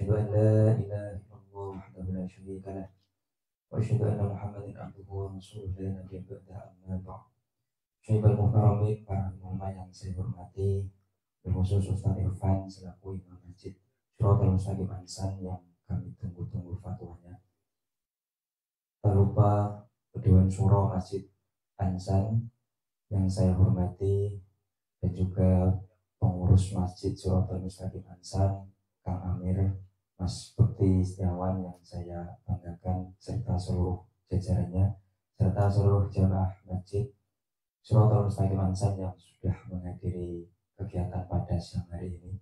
أشهد أن لا إله إلا الله وحده لا شريك له وأشهد أن محمدا عبده ورسوله لا نبي بعده أما بعد. Syaikhul Muhtaromin, para ulama yang saya hormati, terkhusus Ustaz Irfan selaku Imam Masjid Syaratul Mustaqim Ansan yang kami tunggu-tunggu fatwanya. Tak lupa Dewan Syuro Masjid Ansan yang saya hormati dan juga pengurus Masjid Syaratul Mustaqim Ansan, Kang Amir, Mas Bekti Setiawan yang saya banggakan, serta seluruh jajarannya, serta seluruh jamaah Masjid Syaratul Mustaqim Ansan yang sudah menghadiri kegiatan pada siang hari ini.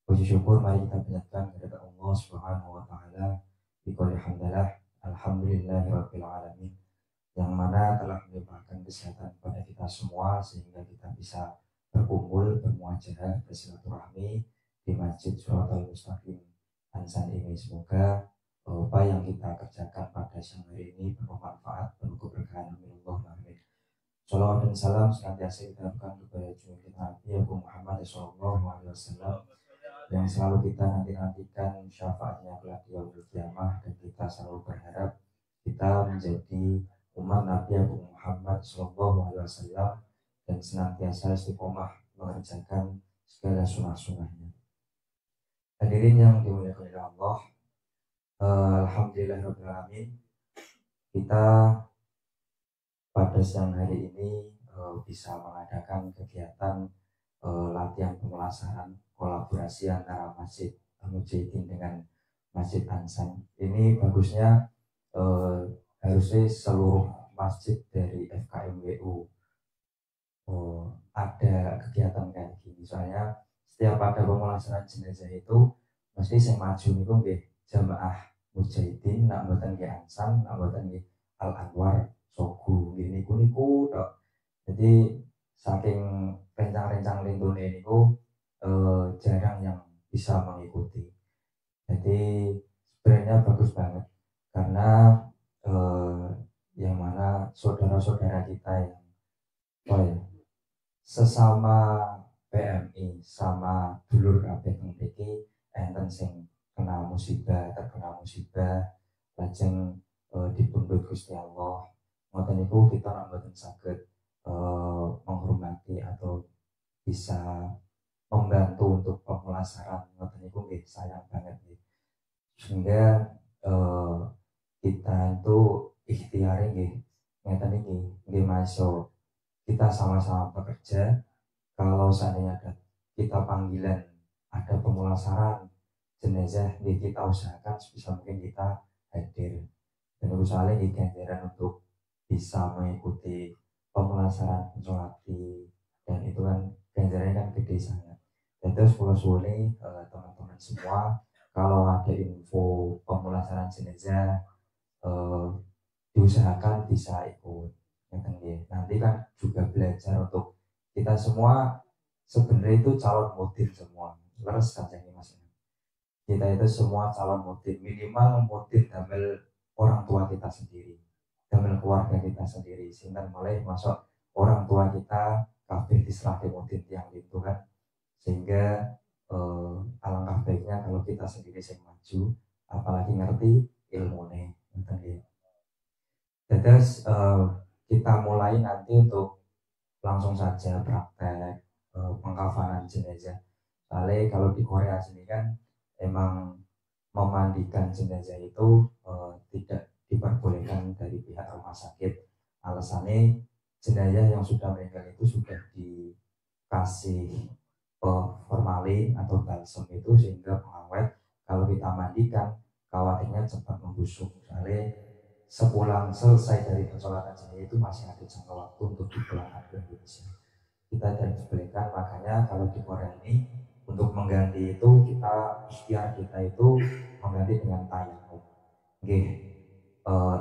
Puji syukur mari kita panjatkan kepada Allah Subhanahu wa taala. Biqouli hamdalah, alhamdulillahirabbil alamin, yang mana telah melimpahkan kesehatan kepada kita semua sehingga kita bisa berkumpul, bermuajahah, bersilaturahmi di Masjid Syaratul Mustaqim Ansan ini. Semoga apa yang kita kerjakan pada siang hari ini bermanfaat, penuh keberkahan. Amin. Salawat dan salam senantiasa kita lakukan kepada junjungan Nabi Abu Muhammad SAW yang selalu kita nantikan syafaatnya kelak di yaumul qiyamah, dan kita selalu berharap kita menjadi umat Nabi Abu Muhammad SAW dan senantiasa istiqomah mengerjakan segala sunnah-sunnahnya. Hadirin yang dimuliakan oleh Allah, alhamdulillahirobbilalamin, kita pada siang hari ini bisa mengadakan kegiatan latihan pemulasaran kolaborasi antara Masjid Mujahidin dengan Masjid Ansan. Ini bagusnya harusnya seluruh masjid dari FKMWU ada kegiatan kayak gini. Soalnya setiap ada pemulasaran jenazah itu mesti yang maju itu nggih jamaah Mujahidin, nak mboten nggih Ansan, nak mboten nggih Al Anwar Sogu, ini niku tok. Jadi saking rencang-rencang lintune niku jarang yang bisa mengikuti. Jadi sebenarnya bagus banget karena yang mana saudara-saudara kita yang sesama PMI sama dulur kabeh teng mriki enten sing terkena musibah lajeng dipundhut Gusti Allah. Ngoten niku kita ora mboten saged menghormati atau bisa membantu untuk pemulasaran. Ngoten niku nggih sayang banget nggih. Sehingga kita itu ikhtiare nggih ngeten iki nggih masuk. Kita sama-sama bekerja. Kalau seandainya ada kita panggilan ada pemulasaran jenazah, kita usahakan sebisa mungkin kita hadir. Dan usahanya ganjaran untuk bisa mengikuti pemulasaran pensolati, dan itu kan ganjarannya kan gede sangat. Dan terus kalau suwune teman-teman semua, kalau ada info pemulasaran jenazah diusahakan bisa ikut. Nanti kan juga belajar untuk kita semua sebenarnya itu calon mutir semua. Leres saja ini mas. Kita itu semua calon mutir, minimal mutir damel orang tua kita sendiri, damel keluarga kita sendiri. Sehingga mulai masuk orang tua kita kabeh diserahke mutir yang itu kan. Sehingga alangkah baiknya kalau kita sendiri yang maju, apalagi ngerti ilmunya. Terus kita mulai nanti untuk langsung saja praktek pengkafanan jenazah. Soalnya kalau di Korea sini kan emang memandikan jenazah itu tidak diperbolehkan dari pihak rumah sakit. Alasannya jenazah yang sudah meninggal itu sudah dikasih formalin atau balsam itu sehingga pengawet. Kalau kita mandikan khawatirnya cepat membusuk. Soalnya sepulang selesai dari pensolatan jenazah itu masih ada jangka waktu untuk dipulangkan ke Indonesia. Kita tidak dibolehkan, makanya kalau di Korea ini untuk mengganti itu kita ikhtiar kita itu mengganti dengan tayamum.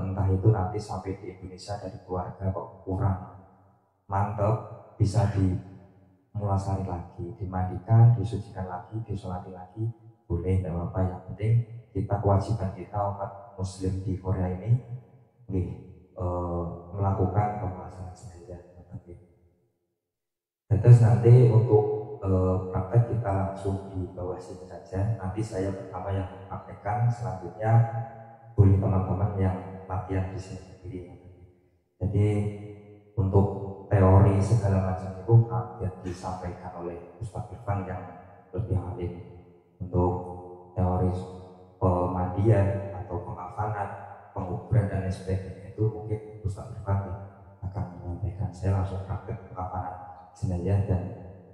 Entah itu nanti sampai di Indonesia dari keluarga kok kurang mantap, bisa dimulasari lagi, dimandikan, disucikan lagi, disolati lagi, boleh, tidak apa-apa. Yang penting kita kewajiban kita umat Muslim di Korea ini melakukan pemulasaran jenazah. Terus nanti untuk praktek kita langsung di bawah sini saja. Nanti saya pertama yang praktekkan, selanjutnya boleh teman-teman yang latihan di sini sendiri. Jadi untuk teori segala macam itu biar disampaikan oleh Ustadz Irfan yang lebih alim. Untuk teori pemandian atau pengafanan, penguburan dan lain sebagainya itu mungkin Ustadz Irfan akan menyampaikan. Saya langsung praktek pengafanan jenazah dan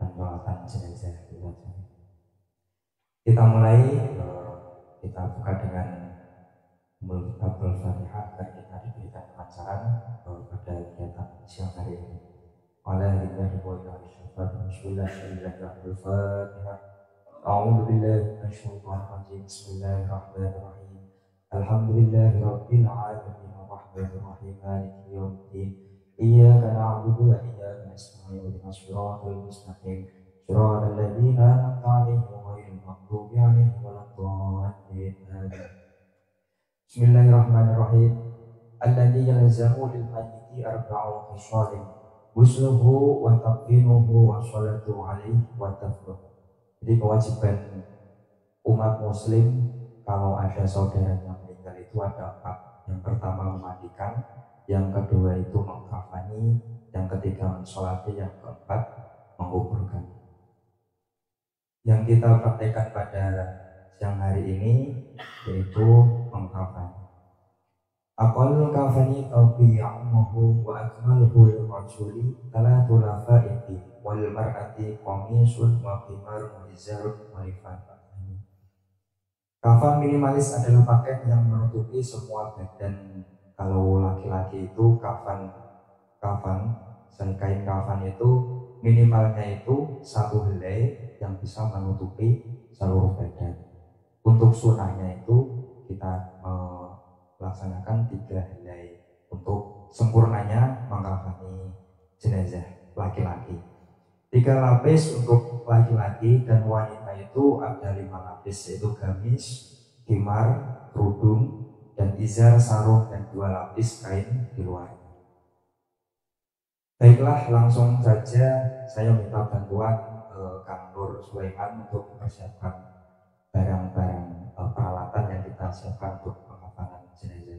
perawatan jenazah. Kita mulai, kita buka dengan Al-Fatihah agar kita diberikan kelancaran pada kegiatan siang hari ini. Bismillahirrahmanirrahim. A'udzu billahi minasyaitonir rajim. Bismillahirrahmanirrahim. Alhamdulillahi rabbil alamin arrahmanir rahim maliki yaumiddin. Iyyaka na'budu wa iyyaka nasta'in ihdinas siratal mustaqim. Siratal ladzina an'amta 'alaihim ghairil maghdubi 'alaihim waladdallin. Bismillahirrahmanirrahim. Alladzi yalzamu lil mayyiti arba'u khisalin ghusluhu wa taqdimuhu wa sholatu 'alaihi wa tafruh. Jadi kewajiban umat muslim kalau ada saudaranya meninggal itu ada 4. Yang pertama memandikan, yang kedua itu mengkafani, yang ketiga mensolati, yang keempat menguburkan. Yang kita praktekkan pada siang hari ini yaitu mengkafani. Aqallul kafani tawbi'amuhu wa akmaluhu lil-rajuli talatu lafa'iti wal mar'ati qamisun wa qimar wa izarun wa lifatani. Kafan minimalis adalah pakaian yang menutupi semua badan. Kalau laki-laki itu kain kafan itu minimalnya itu 1 helai yang bisa menutupi seluruh badan. Untuk sunahnya itu kita melaksanakan 3 helai. Untuk sempurnanya mengkafani jenazah laki-laki. 3 lapis untuk laki-laki, dan wanita itu ada 5 lapis, yaitu gamis, khimar, kerudung, dan izar, sarung, dan 2 lapis kain di luar. Baiklah, langsung saja saya minta bantuan Kang Nur Sulaiman untuk mempersiapkan barang-barang peralatan yang kita siapkan untuk pengafanan jenazah.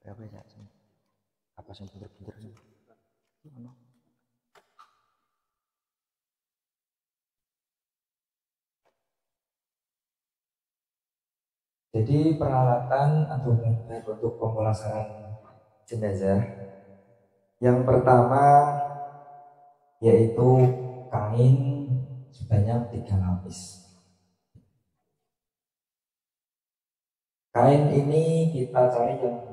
Apa ya? Apa sih pinter-pinter sih? Jadi peralatan atau bahan untuk pemulasaran jenazah yang pertama yaitu kain sebanyak 3 lapis. Kain ini kita cari yang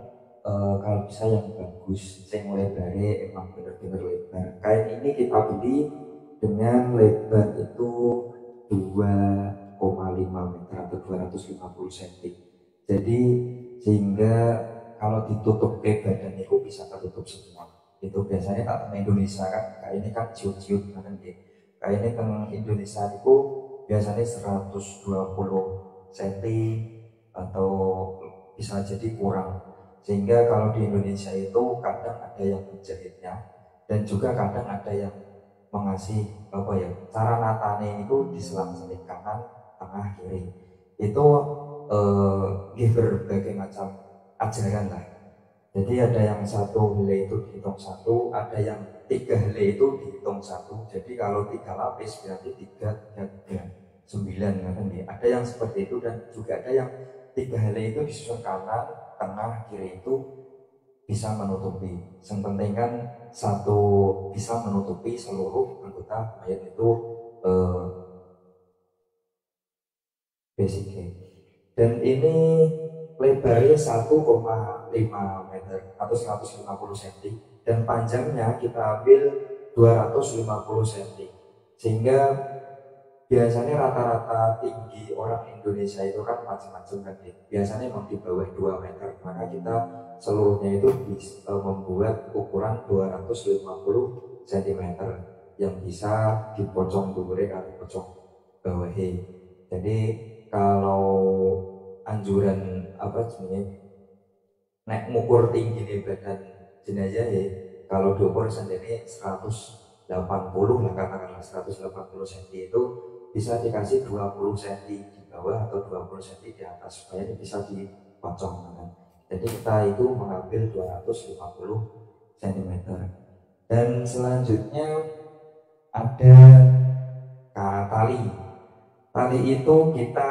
kalau bisa yang bagus, yang lebarnya emang benar-benar lebar. Kain ini kita beli dengan lebar itu 2,5 meter atau 250 cm. Jadi sehingga kalau ditutup ke badan itu bisa tertutup semua. Itu biasanya tak teman Indonesia kan, kainnya kan ciut-ciut kan gitu. Kainnya kan Indonesia itu biasanya 120 cm atau bisa jadi kurang. Sehingga kalau di Indonesia itu kadang ada yang menjahitnya dan juga kadang ada yang mengasih cara natane itu diselang-seling kanan, tengah, kiri. Itu berbagai macam ajaran lah. Jadi ada yang 1 helai itu dihitung 1, ada yang 3 helai itu dihitung 1. Jadi kalau 3 lapis berarti 3, 9 kan ya. Ada yang seperti itu dan juga ada yang 3 helai itu disusun kanan, tengah, kiri itu bisa menutupi. Yang penting kan satu bisa menutupi seluruh anggota mayat itu eh, basicnya. Dan ini lebarnya 1,5 meter atau 150 cm dan panjangnya kita ambil 250 cm, sehingga biasanya rata-rata tinggi orang Indonesia itu kan macam-macam kan ya. Biasanya memang di bawah 2 meter, maka kita seluruhnya itu bisa membuat ukuran 250 cm yang bisa dipocong dulu atau pocong bawahnya. Jadi kalau anjuran apa sebenarnya naik mengukur tinggi nih badan jenazah ya, kalau diukur sendiri 180 lah, katakanlah 180 cm itu bisa dikasih 20 cm di bawah atau 20 cm di atas supaya ini bisa dipocong kan. Jadi kita itu mengambil 250 cm. Dan selanjutnya ada tali. Tali itu kita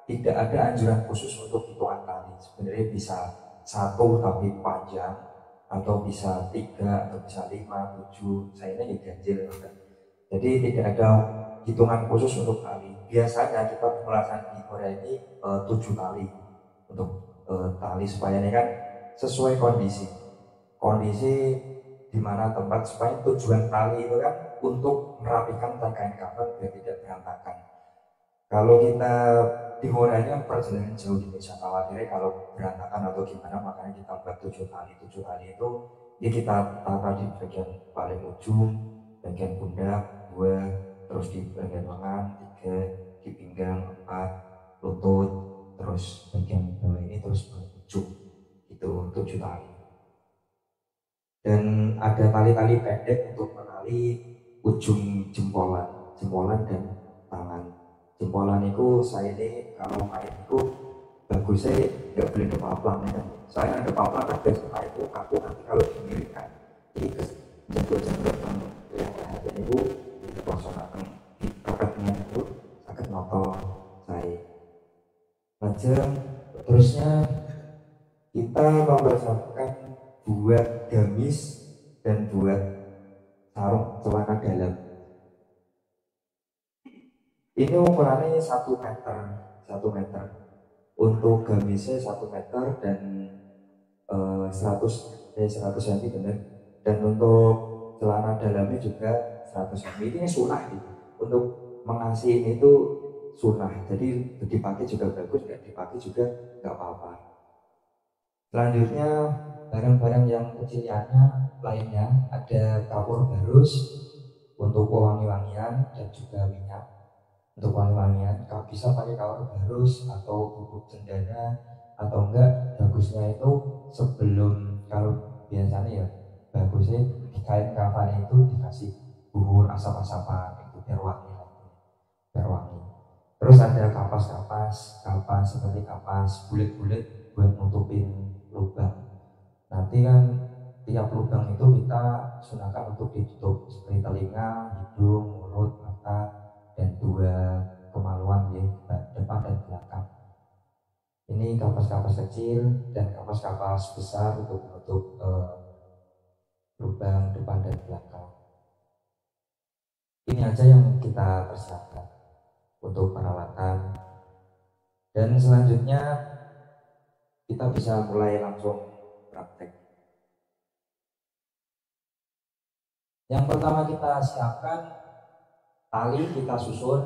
tidak ada anjuran khusus untuk hitungan tali. Sebenarnya bisa satu tapi panjang, atau bisa tiga, atau bisa lima, tujuh. Saya ini ganjil kan. Jadi tidak ada hitungan khusus untuk tali. Biasanya kita pemulasan di Korea ini tujuh tali untuk tali supaya ini kan sesuai kondisi. Kondisi di mana tempat supaya tujuan tali itu kan untuk merapikan kain kafan biar tidak berantakan. Kalau kita di Horanya perjalanan jauh di Indonesia, khawatirnya kalau berantakan atau gimana, makanya kita buat tujuh tali. Tujuh tali itu ya kita tata di bagian paling ujung, bagian pundak dua, terus di bagian lengan tiga, di pinggang empat, lutut, terus bagian bawah ini terus paling ujung, itu tujuh tali. Dan ada tali-tali pendek untuk menali ujung jempolan dan tangan. Jempolan itu saya ini kalau main itu bagusnya nggak boleh ada paplang ya. Saya ada paplang kan biasanya itu kaku, nanti kalau dimiringkan jadi jempol-jempol yang ada itu diproporsionalkan di toketnya itu akan motor saya macam. Terusnya kita mempersiapkan buat gamis dan buat sarung celana dalam. Ini ukurannya 1 meter, 1 meter. Untuk gamisnya 1 meter dan 100 100 cm benar. Dan untuk celana dalamnya juga 100 cm. Ini sunnah gitu. Untuk mengasih ini itu sunnah. Jadi dipakai juga bagus, nggak dipakai juga nggak apa-apa. Selanjutnya barang-barang yang kecilnya lainnya ada kapur barus untuk wangi-wangian dan juga minyak. Untuk wangi-wangian bisa pakai kapur barus atau bubuk cendana, atau enggak bagusnya itu sebelum, kalau biasanya ya bagusnya di kain kafan itu dikasih bubur asap-asapan itu biar wangi, biar wangi. Terus ada kapas seperti kapas bulat-bulat buat nutupin lubang. Nanti kan tiap lubang itu kita sunahkan untuk ditutup seperti telinga, hidung, mulut, mata, dan dua kemaluan ya, depan dan belakang. Ini kapas-kapas kecil dan kapas-kapas besar untuk menutup lubang depan dan belakang. Ini aja yang kita persiapkan untuk perawatan. Dan selanjutnya kita bisa mulai langsung praktek. Yang pertama kita siapkan tali, kita susun.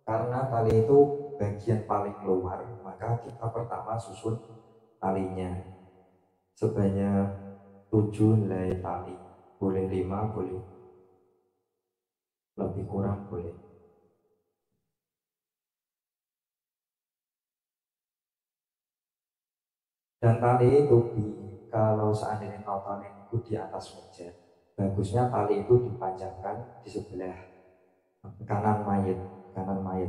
Karena tali itu bagian paling luar, maka kita pertama susun talinya sebanyak 7 helai tali. Boleh 5, boleh lebih kurang, boleh. Dan tali itu kalau seandainya notonin itu di atas meja, bagusnya tali itu dipanjangkan di sebelah kanan mayat.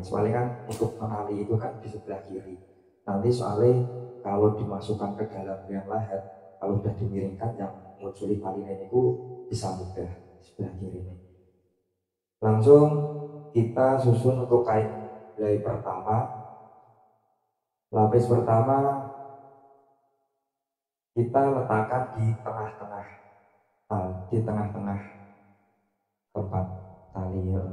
Soalnya kan untuk menali itu kan di sebelah kiri. Nanti soalnya kalau dimasukkan ke dalam yang lahat, kalau sudah dimiringkan yang munculi tali itu bisa mudah di sebelah kiri ini. Langsung kita susun untuk kain helai pertama. Lapis pertama kita letakkan di tengah-tengah tempat tali ya.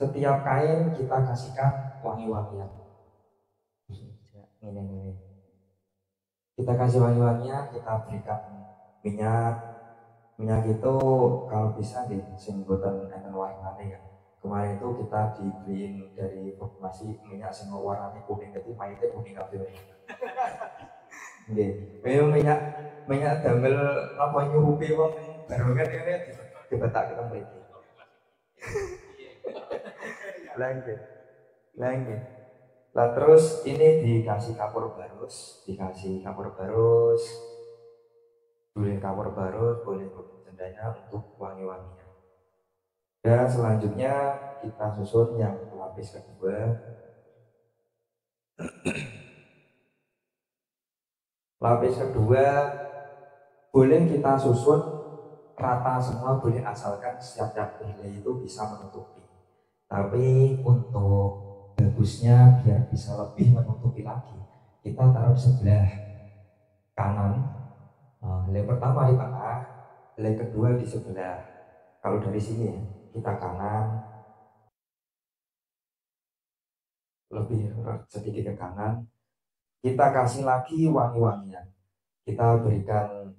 Setiap kain kita kasihkan wangi-wangian. Ini. Kita kasih wangi-wangian, kita berikan minyak. Minyak itu kalau bisa di sing boten enten warnane ya. Kemarin itu kita dibeliin dari masih minyak sing warnanya kuning, jadi mayitnya kuning kabeh. Nggih. Memang minyak minyak damel apa nyurupi wong barongan ini dibetak kita mriki. Lagi. Lagi. Lah terus ini dikasih kapur barus, boleh kapur barus, boleh bubuk cendana untuk wangi-wangian. Dan selanjutnya kita susun yang lapis kedua. Lapis kedua boleh kita susun rata semua, boleh asalkan setiap nilai itu bisa menutupi. Tapi untuk bagusnya biar bisa lebih menutupi lagi, kita taruh sebelah kanan. Nilai pertama di tengah, nilai kedua di sebelah. Kalau dari sini ya, kita kanan, lebih sedikit ke kanan. Kita kasih lagi wangi-wangian. Kita berikan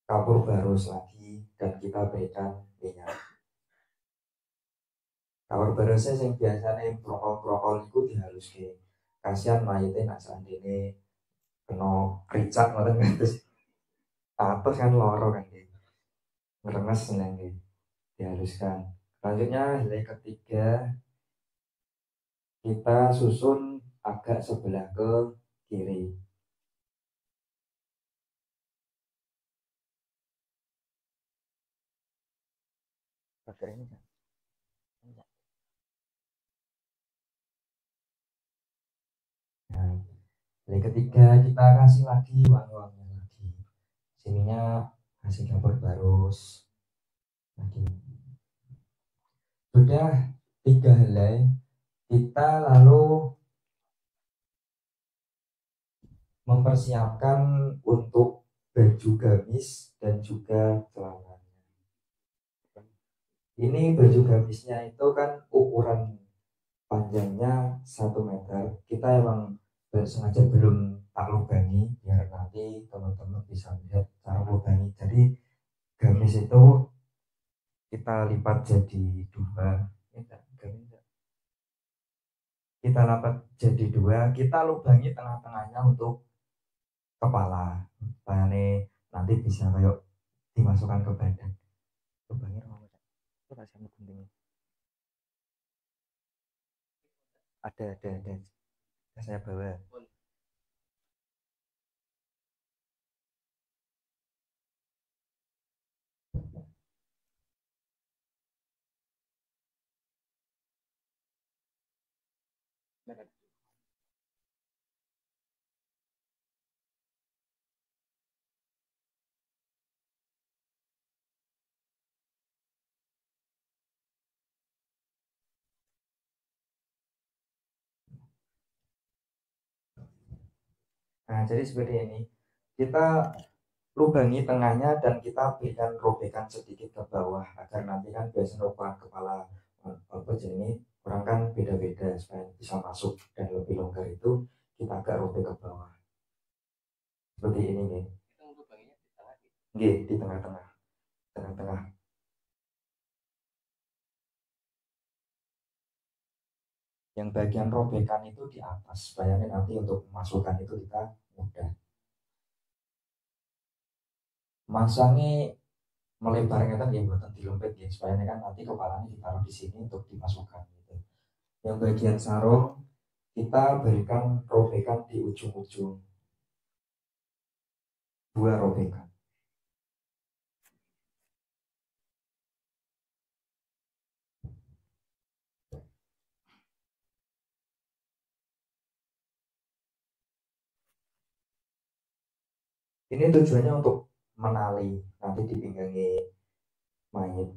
kapur barus lagi dan kita berikan minyak. Kapur barusnya yang biasanya prokol-prokol itu dihaluske. Kasihan mayite nak sandene kena ricak ngoten kan terus atas kan loro kan gitu. Ngerenges seneng gitu. Dihaluskan. Selanjutnya nilai ketiga kita susun agak sebelah ke kiri. Pakai ini kan? Nah, nilai ketiga kita kasih lagi wangi-wangian lagi. Sininya kasih kapur barus lagi. Sudah 3 helai, kita lalu mempersiapkan untuk baju gamis dan juga celana. Ini baju gamisnya itu kan ukuran panjangnya 1 meter. Kita emang sengaja belum tak lubangi biar nanti teman-teman bisa lihat cara lubangi. Jadi gamis itu kita lipat jadi dua. Kita lipat jadi dua. Kita lubangi tengah-tengahnya untuk kepala. Supaya nanti bisa kayak dimasukkan ke badan. Lubangnya mau coba saya gunting. Ada. Saya bawa. Nah, jadi seperti ini. Kita lubangi tengahnya dan kita berikan robekan sedikit ke bawah agar nanti kan biasanya ukuran kepala apa ini orang kan beda-beda supaya bisa masuk dan lebih longgar itu kita agak robek ke bawah seperti ini nih. Nggih, di tengah-tengah. Tengah-tengah. Yang bagian robekan itu di atas supaya nanti untuk masukkan itu kita mudah. Masangnya melebarnya kan ya buatan dilempit ya supaya kan nanti kepalanya ditaruh di sini untuk dimasukkan gitu. Yang bagian sarung kita berikan robekan di ujung-ujung, 2 robekan. Ini tujuannya untuk menali nanti di pinggangnya mayat.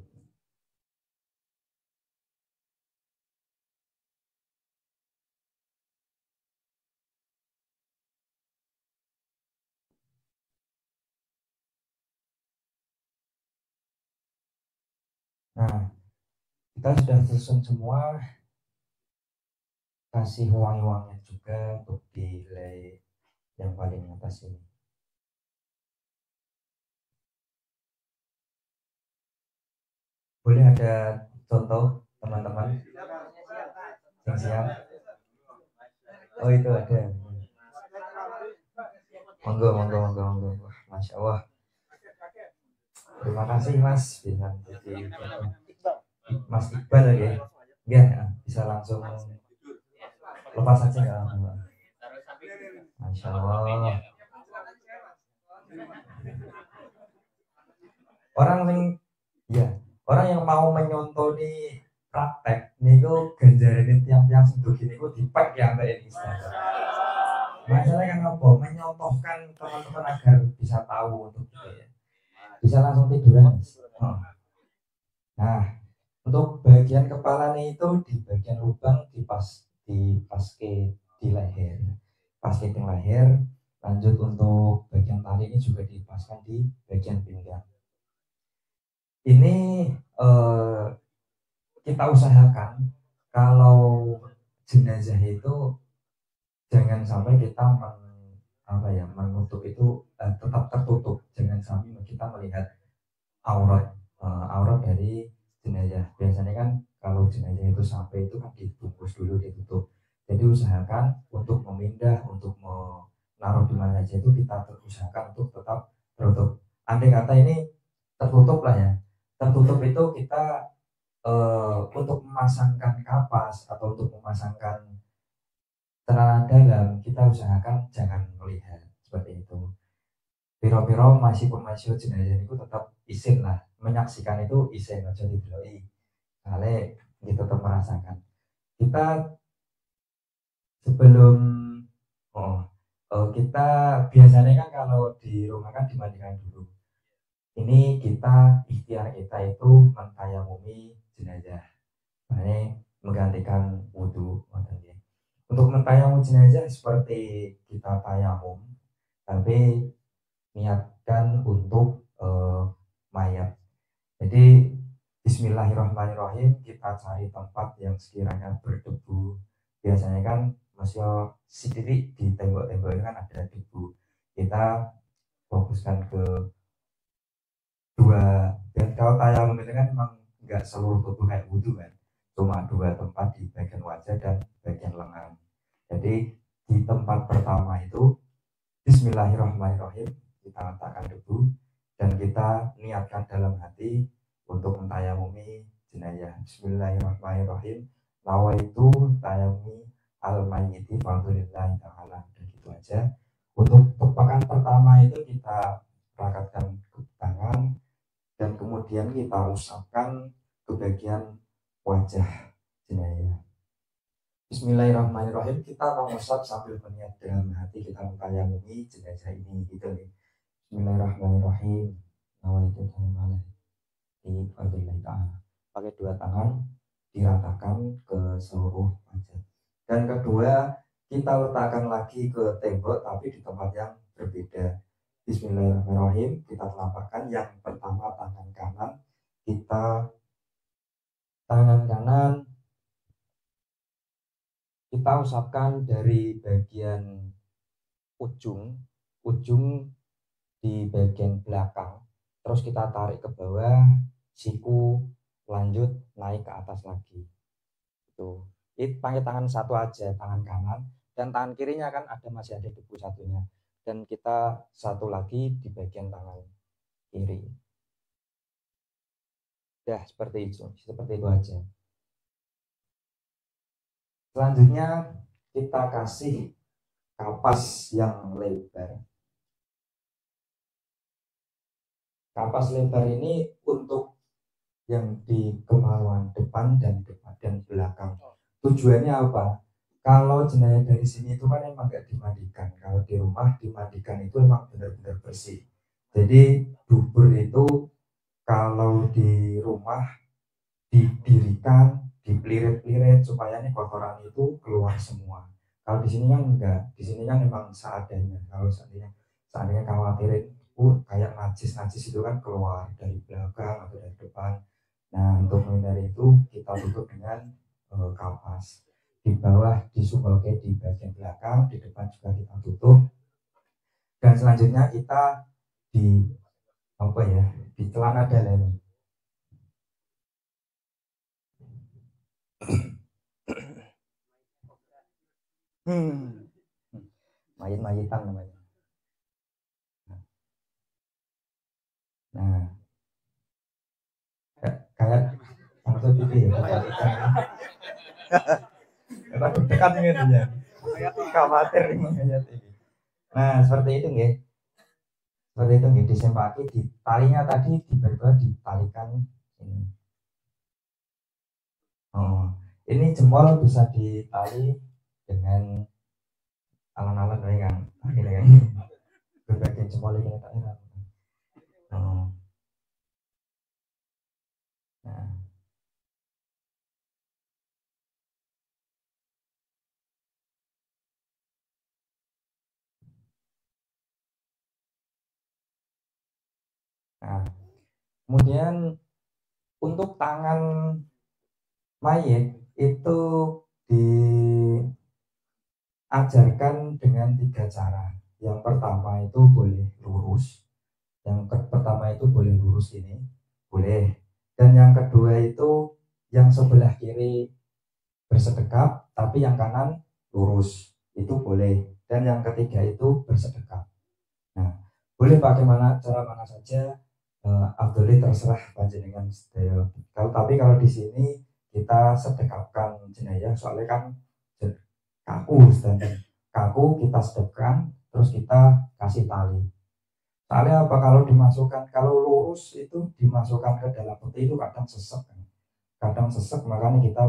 Nah, kita sudah susun semua, kasih wangi-wangian juga untuk di lay yang paling atas ini. Boleh ada contoh teman-teman yang siap? Oh itu ada. Monggo, monggo, monggo, monggo. Wah, Masya Allah. Terima kasih Mas, bisa jadi Mas Iqbal ya. Ya, bisa langsung lepas aja nggak apa-apa. Masya Allah. Orang yang ya, orang yang mau menyontoni praktek niku ganjaran tiang-tiang sing gini niku dipek ya mbak Instagram. Masalahnya kan apa? Menyontohkan teman-teman agar bisa tahu untuk gitu ya. Bisa langsung tiduran. Oh. Nah, untuk bagian kepala nih itu di bagian lubang dipaske di leher, paske di leher. Lanjut untuk bagian tali ini juga dipaskan di bagian pinggang. Ini eh, kita usahakan kalau jenazah itu jangan sampai kita menutup itu tetap tertutup, jangan sampai kita melihat aurat aurat dari jenazah. Biasanya kan kalau jenazah itu sampai itu kan dibungkus dulu, ditutup. Jadi usahakan untuk memindah, untuk menaruh di mana saja itu kita usahakan untuk tetap tertutup. Andai kata ini tertutup lah ya, tertutup itu kita untuk memasangkan kapas atau untuk memasangkan celana dalam kita usahakan jangan melihat seperti itu. Piro-piro masih pemasih jenazah itu tetap isin lah, menyaksikan itu isin aja dideloi. Kale kita tetap merasakan. Kita sebelum oh, kita biasanya kan kalau di rumah kan dimandikan dulu. Ini kita ikhtiar kita itu mentayamumi jenazah. Ini menggantikan wudhu. Untuk mentayamum jenazah seperti kita tayamum, tapi niatkan untuk mayat. Jadi Bismillahirrahmanirrahim, kita cari tempat yang sekiranya berdebu. Biasanya kan masih sendiri di tembok-tembok itu kan ada debu. Kita fokuskan ke dua, dan kalau tayamum itu kan memang nggak seluruh tubuh kayak wudhu kan, cuma dua tempat di bagian wajah dan bagian lengan. Jadi di tempat pertama itu Bismillahirrahmanirrahim, kita letakkan debu dan kita niatkan dalam hati untuk mentayamumi jenazah. Bismillahirrahmanirrahim, nawaitu tayamumi al-mayyiti fadlillahi ta'ala, dan gitu aja. Untuk tepakan pertama itu kita rakatkan ke tangan dan kemudian kita usapkan ke bagian wajah jenazah. Bismillahirrahmanirrahim, kita mengusap sambil berniat dalam hati kita mentayamumi jenazah ini gitu nih. Bismillahirrahmanirrahim. Nawaitu tayamum di fadlillahi ta'ala. Pakai dua tangan diratakan ke seluruh wajah. Dan kedua, kita letakkan lagi ke tembok tapi di tempat yang berbeda. Bismillahirrahmanirrahim, kita telampakkan yang pertama tangan kanan, kita usapkan dari bagian ujung ujung di bagian belakang, terus kita tarik ke bawah siku, lanjut naik ke atas lagi. Itu pakai tangan satu aja, tangan kanan, dan tangan kirinya kan masih ada debu satunya, dan kita satu lagi di bagian tangan kiri. Ya seperti itu aja. Selanjutnya kita kasih kapas yang lebar. Kapas lebar ini untuk yang di kemaluan depan dan belakang. Tujuannya apa? Kalau jenazah dari sini itu kan emang nggak dimandikan. Kalau di rumah dimandikan itu emang benar-benar bersih. Jadi dubur itu kalau di rumah didirikan, dipelirit-pelirit supaya ini kotoran itu keluar semua. Kalau di sini kan enggak, di sini kan memang seadanya. Kalau seandainya khawatirin kayak najis itu kan keluar dari belakang atau dari depan. Nah untuk tutup dengan kapas. Di bawah disumbalkan di bagian belakang, di depan juga kita tutup. Dan selanjutnya kita di apa ya, di celana dalam. Mayit-mayitan namanya. Nah, kayak maksud itu ya, kita tekan ini ya, khawatir menghayat ini. Nah, seperti itu nggih. Seperti itu nggih, disempaki di talinya tadi tiba-tiba ditalikan ini. Oh, ini jempol bisa ditali dengan alan-alan kayak kan, akhirnya kan berbagai jempol ini tak enak. Oh. Nah. Nah, kemudian untuk tangan mayit itu diajarkan dengan 3 cara. Yang pertama itu boleh lurus. Yang pertama itu boleh lurus ini, boleh. Dan yang kedua itu yang sebelah kiri bersedekap, tapi yang kanan lurus, itu boleh. Dan yang ketiga itu bersedekap. Nah, boleh bagaimana cara mana saja. Abdullah terserah panjenengan sedaya. Tapi kalau di sini kita sedekapkan jenayah, soalnya kan kaku, sedangkan kaku kita sedekapkan, terus kita kasih tali. Soalnya apa, kalau dimasukkan, kalau lurus itu dimasukkan ke dalam peti itu kadang sesek kan. Kadang sesek, makanya kita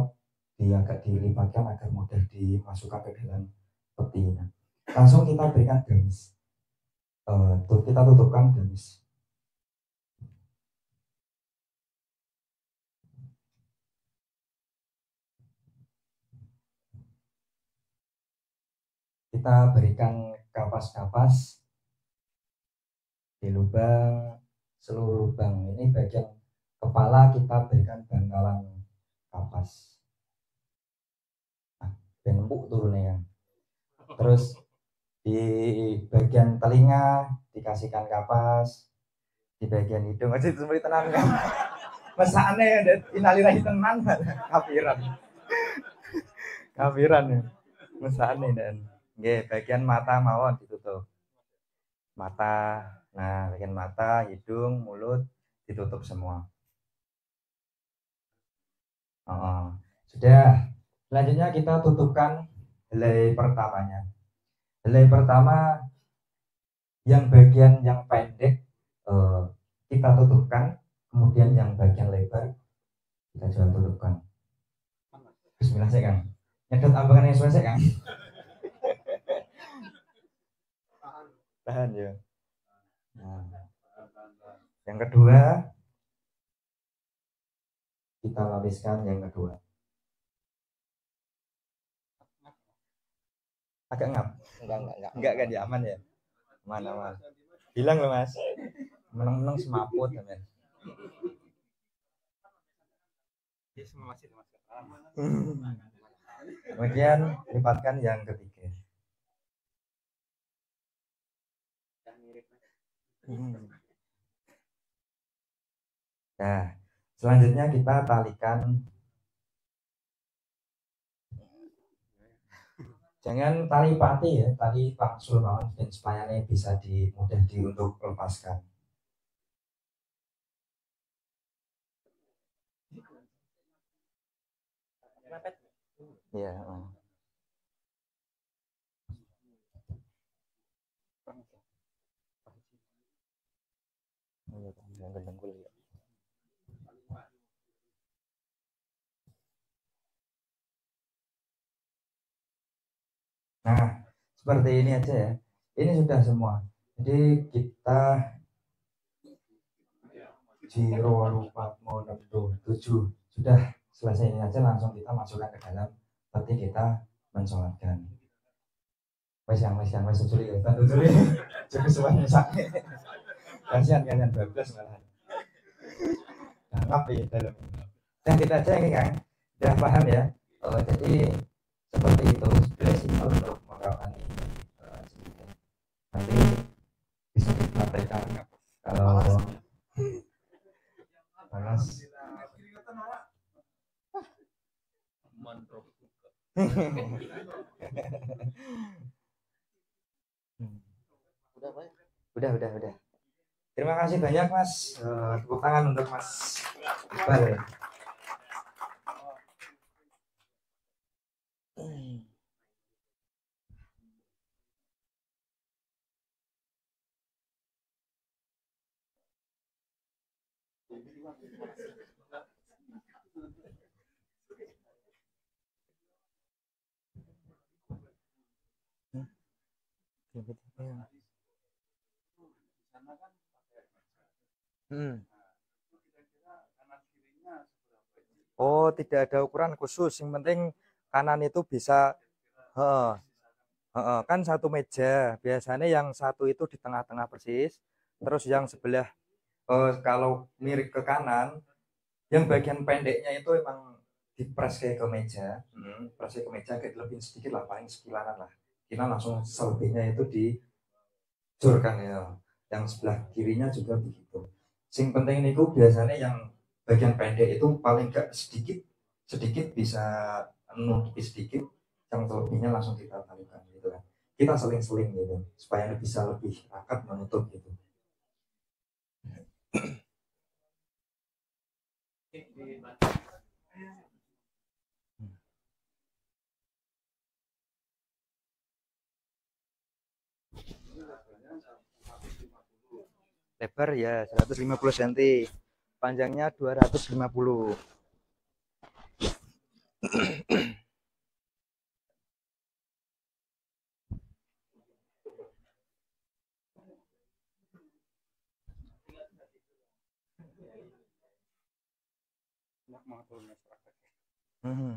agak dilibatkan agar mudah dimasukkan ke dalam peti. Langsung kita berikan gamis. Kita tutupkan gamis. Kita berikan kapas-kapas di lubang, seluruh lubang. Ini bagian kepala kita berikan bantalan kapas. Nah, dan empuk turunnya ya. Terus di bagian telinga dikasihkan kapas, di bagian hidung aja itu seperti tenan kan. Mesane inalirahi tenan kafiran. Kafiran ya. Mesane dan bagian mata mawon ditutup. Mata, nah bagian mata, hidung, mulut ditutup semua. Sudah. Selanjutnya kita tutupkan helai pertamanya. Helai pertama yang bagian yang pendek kita tutupkan, kemudian yang bagian lebar kita juga tutupkan. Bismillah saya kan. Nyedot ambangan yang sesuai kan. Tahan ya. Nah, yang kedua kita lapiskan yang kedua. Agak ngap? Enggak kan ya, aman ya? Aman. Bilang loh mas, menang-menang semaput ya men. Kemudian lipatkan yang ketiga. Nah, selanjutnya kita talikan. Jangan tali pati ya, tali pangsul banget, dan supaya ini bisa mudah untuk lepaskan. Ya. Nah, seperti ini aja ya. Ini sudah semua. Jadi kita Jiro lupa mau 7 sudah selesai ini aja, langsung kita masukkan ke dalam peti, kita mensolatkan. Wes yang sujuli ya, bantu juli. Jadi semuanya sakit. Kasihan bablas malah. Nah, tapi dalam. Dan kita aja ini kan. Ya paham ya. Jadi seperti itu sebenarnya simpel untuk mengkapan ini. Nanti bisa dipraktekkan kalau panas. Udah. Terima kasih banyak Mas. Tepuk tangan untuk Mas Iqbal. Oh, tidak ada ukuran khusus. Yang penting kanan itu bisa, heeh, heeh, kan satu meja. Biasanya yang satu itu di tengah-tengah persis. Terus yang sebelah, kalau miring ke kanan, yang bagian pendeknya itu emang dipres kayak ke meja. Pres ke meja kayak lebih sedikit lah, paling sekilanan lah. Kita langsung selebihnya itu dijorkan ya. Yang sebelah kirinya juga begitu. Sing penting niku biasanya yang bagian pendek itu paling gak sedikit sedikit bisa nutupi sedikit, yang selebihnya langsung kita talikan gitu kan. Kita seling-seling gitu supaya bisa lebih rakat menutup gitu. Lebar ya 150 cm, panjangnya 250. Hmm.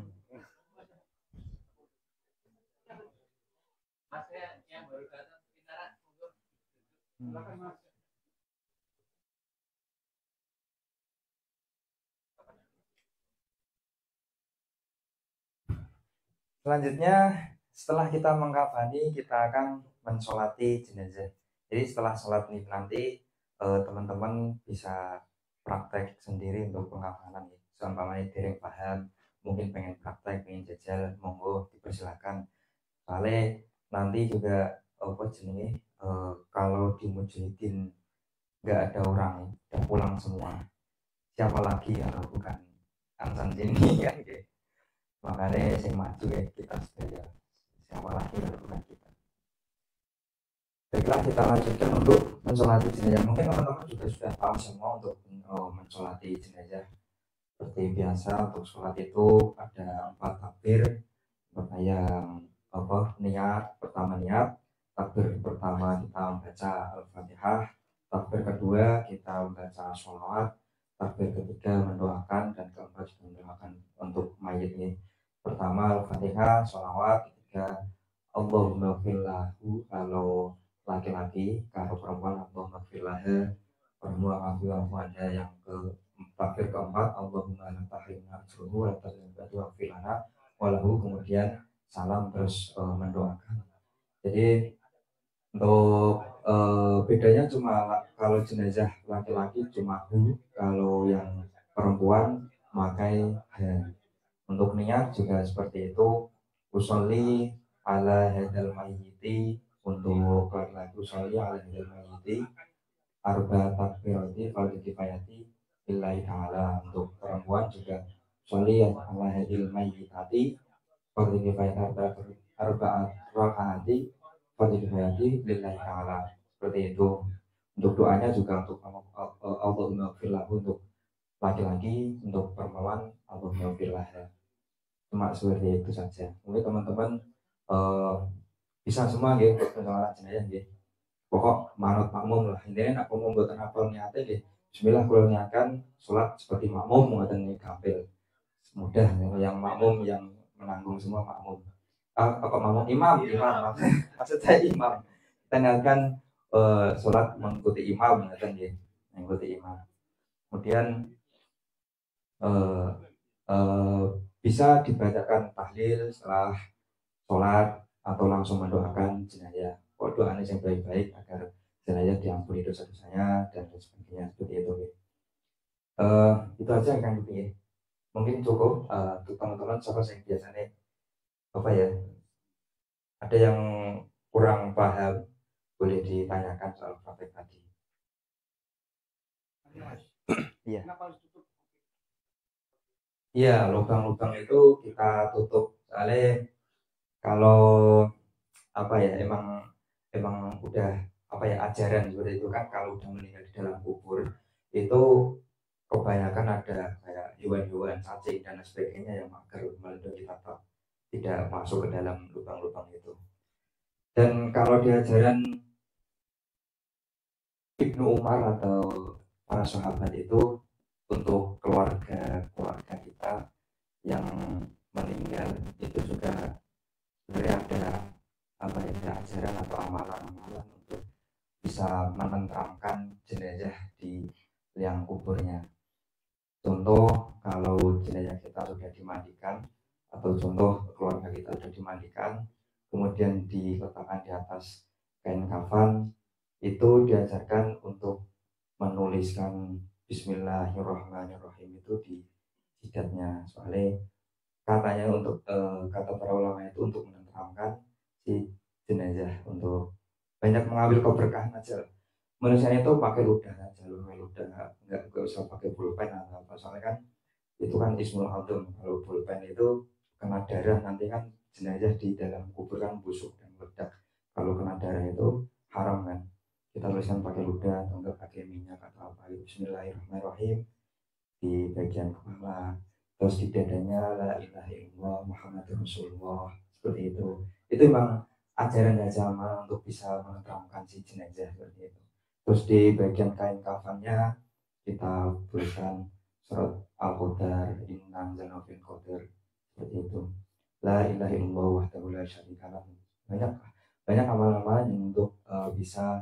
Selanjutnya setelah kita mengkafani, kita akan mensolati jenazah. Jadi setelah sholat ini nanti teman-teman bisa praktek sendiri untuk pengkafanan ya. Seumpamanya dereng paham, mungkin pengen praktek, pengen jajal, monggo dipersilakan. Soalnya nanti juga apa jenenge, kalau di Mujahidin nggak ada orang, udah pulang semua. Siapa lagi kalau bukan Ansan sini kan gitu. Makanya saya maju ya kita saja, siapa lagi kalau bukan kita. Baiklah kita lanjutkan untuk mensolati jenazah. Mungkin teman-teman juga sudah tahu semua untuk mensolati jenazah. Seperti biasa untuk sholat itu ada 4 takbir. Yang apa, niat pertama, niat takbir pertama kita membaca Al-Fatihah, takbir kedua kita membaca sholawat, takbir ketiga mendoakan, dan keempat juga mendoakan untuk mayit ini. Pertama Al-Fatihah, sholawat, ketiga Allahumma firlahu kalau laki-laki, kalau perempuan Allahumma firlaha, perempuan Allahumma ada. Yang ke takbir keempat Allahumma la tahrimna ajruhu wa la tahrimna filana walahu, kemudian salam terus mendoakan. Jadi untuk bedanya cuma kalau jenazah laki-laki cuma hu, kalau yang perempuan pakai ha. Untuk niat juga seperti itu, usolli ala hadal mayyiti, untuk laki-laki usolli ala hadal mayyiti arba takbirati fardhu kifayati lillahi ta'ala. Untuk perempuan juga usolli ala hadil mayyitati fardhu kifayati arba rakaati fardhu kifayati lillahi ta'ala. Seperti itu. Untuk doanya juga untuk Allahumma firlahu untuk laki-laki, untuk perempuan Allahumma firlaha. Cuma seperti itu saja. Mungkin teman-teman uh, bisa semua gitu untuk menolak jenazah gitu. Pokok manut makmum lah. Intinya nak makmum buatan apa niatnya gitu. Bismillah kalau niatkan sholat seperti makmum buatan ini gampil. Mudah yang makmum yang menanggung semua makmum. Apa makmum imam maksud saya imam. Kita niatkan sholat mengikuti imam buatan gitu. Mengikuti imam. Kemudian uh, uh, bisa dibacakan tahlil setelah sholat atau langsung mendoakan jenazah. Doanya yang baik-baik agar jenazah diampuni dosa-dosanya dan lain sebagainya seperti itu. Itu aja kan ya. Mungkin cukup untuk teman-teman siapa yang biasanya apa ya, ada yang kurang paham boleh ditanyakan soal praktek tadi. Iya. Iya, lubang-lubang itu kita tutup. Soalnya kalau apa ya, emang udah apa ya, ajaran seperti itu kan, kalau udah meninggal di dalam kubur itu kebanyakan ada kayak hewan-hewan, cacing dan sebagainya yang mager melindungi tetap tidak masuk ke dalam lubang-lubang itu. Dan kalau di ajaran Ibnu Umar atau para sahabat itu, untuk keluarga kita yang meninggal itu juga sebenarnya ada apa ya, ada ajaran atau amalan-amalan untuk bisa menenteramkan jenazah di liang kuburnya. Contoh, kalau jenazah kita sudah dimandikan atau contoh keluarga kita sudah dimandikan kemudian diletakkan di atas kain kafan, itu diajarkan untuk menuliskan Bismillahirrahmanirrahim itu di jidatnya. Soalnya katanya untuk kata para ulama itu untuk menenteramkan si jenazah, untuk banyak mengambil keberkahan aja. Manusia itu pakai ludah aja, ludah nggak usah pakai pulpen atau apa. Soalnya kan itu kan ismul adem, kalau pulpen itu kena darah nanti kan jenazah di dalam kubur kan busuk dan meledak. Kalau kena darah itu haram kan. Kita tuliskan pakai ludah atau enggak pakai minyak atau apa. Bismillahirrahmanirrahim di bagian kepala, terus di dadanya la ilaha illallah Muhammadur Rasulullah, seperti itu. Itu memang ajaran agama untuk bisa menenteramkan si jenazah seperti itu. Terus di bagian kain kafannya kita tuliskan surat Al-Qadar, inna anzalnahu fil qadar, seperti itu. La ilaha illallah wahdahu la syarika lah. Banyak amal-amal yang untuk bisa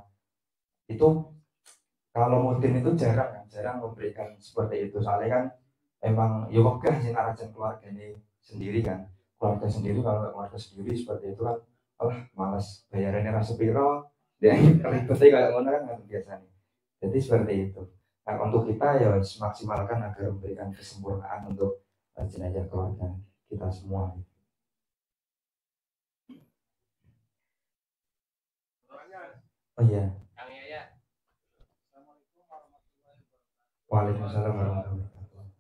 itu. Kalau Mudin itu jarang memberikan seperti itu. Soalnya kan emang ya wegah sih narajan keluarga ini sendiri kan. Keluarga sendiri, kalau nggak keluarga sendiri seperti itu kan, alah malas bayarannya rasa piro, dan ribetnya kayak mana kan nggak biasa nih. Jadi seperti itu. Nah untuk kita ya semaksimalkan agar memberikan kesempurnaan untuk jenazah keluarga kita semua. Oh iya. Waalaikumsalam warahmatullahi wabarakatuh.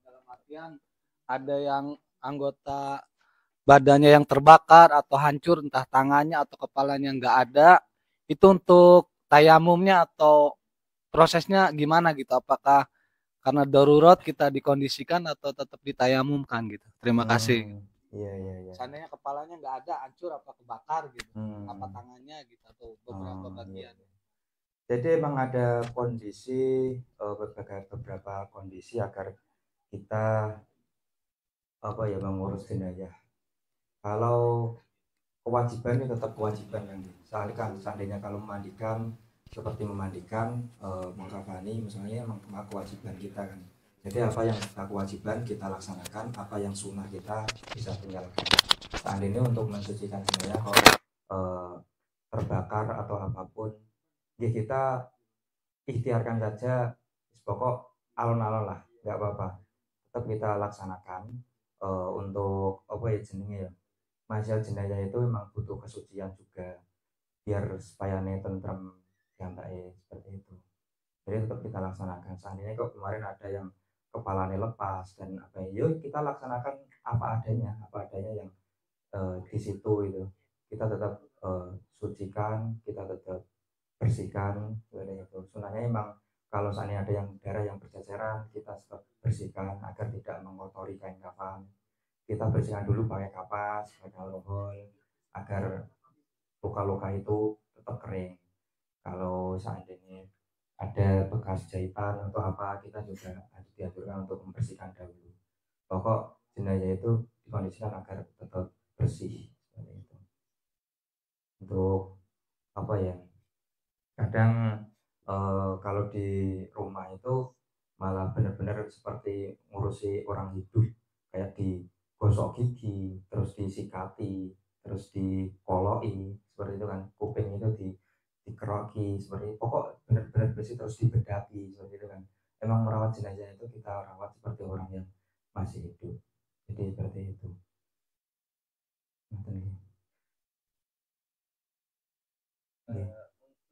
Dalam artian ada yang anggota badannya yang terbakar atau hancur, entah tangannya atau kepalanya nggak ada, itu untuk tayamumnya atau prosesnya gimana gitu? Apakah karena darurat kita dikondisikan atau tetap ditayamumkan gitu? Terima kasih. Iya. Seandainya kepalanya nggak ada, hancur apa kebakar gitu, apa tangannya gitu atau beberapa bagian. Iya. Jadi emang ada kondisi beberapa kondisi agar kita apa ya mengurus jenazah. Kalau kewajiban itu tetap kewajiban kan. Seandainya kalau memandikan seperti memandikan mengkafani misalnya, emang kewajiban kita kan. Jadi apa yang kita kewajiban kita laksanakan, apa yang sunnah kita bisa tinggalkan. Seandainya untuk mensucikan jenazah kalau terbakar atau apapun, ya kita ikhtiarkan saja, pokok alon-alon lah, nggak apa-apa, tetap kita laksanakan. Untuk apa ya jenenge ya, masalah jenazah itu memang butuh kesucian juga biar supaya tentrem gambarnya seperti itu. Jadi tetap kita laksanakan. Seandainya kok kemarin ada yang kepalanya lepas dan apa ya, yuk kita laksanakan apa adanya yang di situ itu. Kita tetap sucikan, kita tetap bersihkan seperti itu. Sunahnya emang kalau seandainya ada yang darah yang berceceran, kita tetap bersihkan agar tidak mengotori kain kafan. Kita bersihkan dulu pakai kapas, pakai alkohol agar luka-luka itu tetap kering. Kalau seandainya ada bekas jahitan atau apa, kita juga harus dianjurkan untuk membersihkan dahulu. Pokok jenazah itu dikondisikan agar tetap bersih seperti itu. Untuk apa ya, kadang Kalau di rumah itu malah benar-benar seperti ngurusi orang hidup, kayak digosok gigi, terus disikati, terus dikoloi, seperti itu kan. Kuping itu dikeroki, seperti itu. Pokok benar-benar bersih, terus dibedaki, seperti itu kan. Emang merawat jenazah itu kita rawat seperti orang yang masih hidup. Jadi seperti itu. Ngoten nggih. Nggih.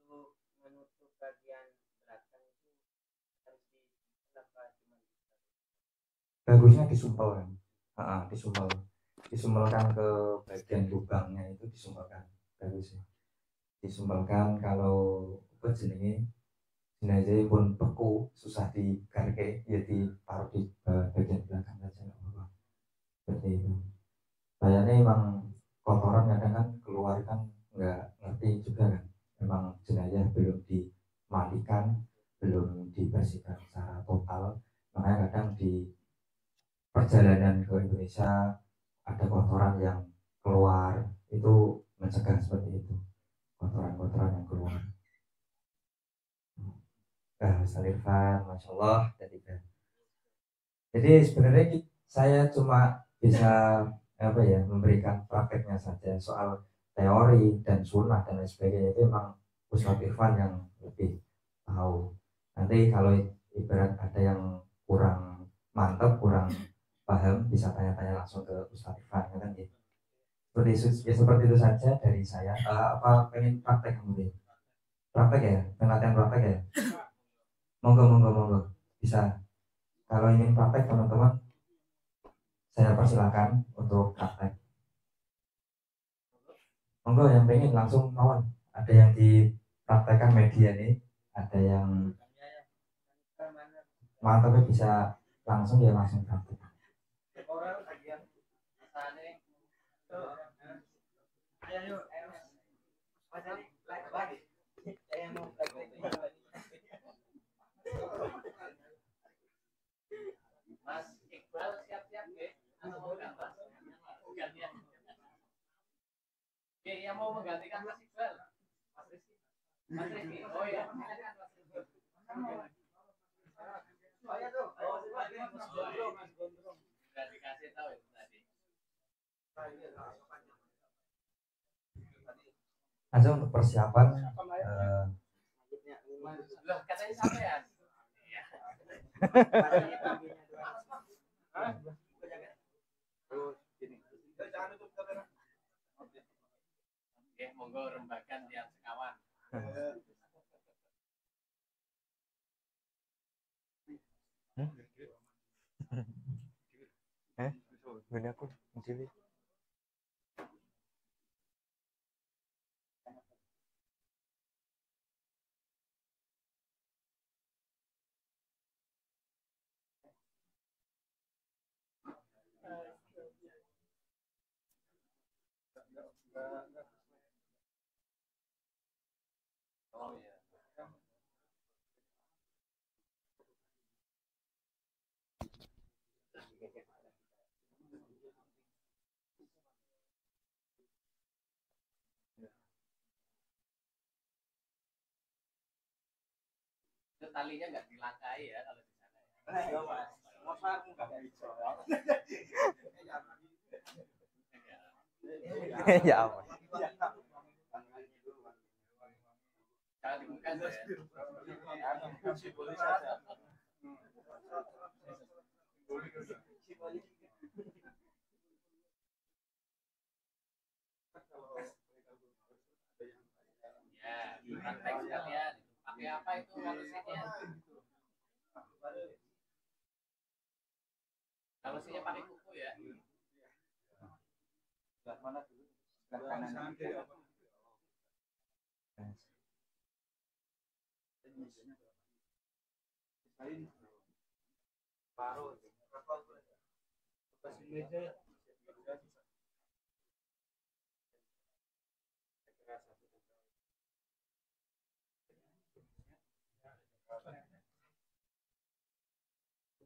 Untuk menutup bagian belakang itu harus apa cuma Bagusnya disumpel kan. Disumpel. Disumpelkan ke bagian lubangnya itu disumpelkan. Bagusnya. Disumpelkan kalau apa jenenge jenazah pun beku susah digarke ya ditaruh di bagian belakang saja nggak apa-apa. Seperti itu. Kayaknya emang kotoran kadang kan keluar kan nggak ngerti juga kan. Memang jenazah belum dimandikan, belum dibersihkan secara total. Makanya kadang di perjalanan ke Indonesia ada kotoran yang keluar, itu mencegah seperti itu, kotoran-kotoran yang keluar. Ustaz Irfan, Masya Allah, jadi sebenarnya saya cuma bisa apa ya memberikan prakteknya saja, soal teori dan sunnah dan lain sebagainya itu memang Ustaz Irfan yang lebih tahu. Nanti kalau ibarat ada yang kurang mantap, kurang paham, bisa tanya-tanya langsung ke Ustaz Irfan kan gitu. Seperti itu saja dari saya. Apa pengen praktek kemudian? Praktek ya, latihan praktek ya. Monggo, monggo, monggo. Bisa. Kalau ingin praktek teman-teman, saya persilakan untuk praktek. Monggo yang pengen langsung mawon. Ada yang dipraktekkan media nih, ada yang mantapnya bisa langsung ya langsung praktek. Mas Iqbal siap-siap ya? Atau mau gambar? Gantian. Oke, yang mau menggantikan Mas Iqbal? Mas Rizky. Mas Rizky. Oh ya, silakan Mas Rizky. Oh ya tuh. Oh, Mas Gondrong, Mas Gondrong. Sudah dikasih tahu itu tadi. Ada untuk persiapan Loh, katanya sampai ya? Oke, monggo rembakan yang sekawan. bener aku jadi Oh iya. Itu talinya nggak dilangkai ya kalau di sana ya. Iya mas. Masa aku nggak bisa. ya apa? Jangan dibuka ya. Ya, praktek sekalian. Pakai apa itu kalau sihnya? Kalau sihnya pakai kuku ya. Sebelah mana dulu? Sebelah kanan. Baru. Meja ya.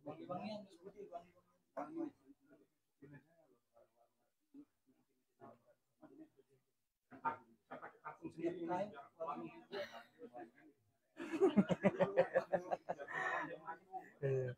Wangi-wangian Mas Budi, wangi-wangian. Iya.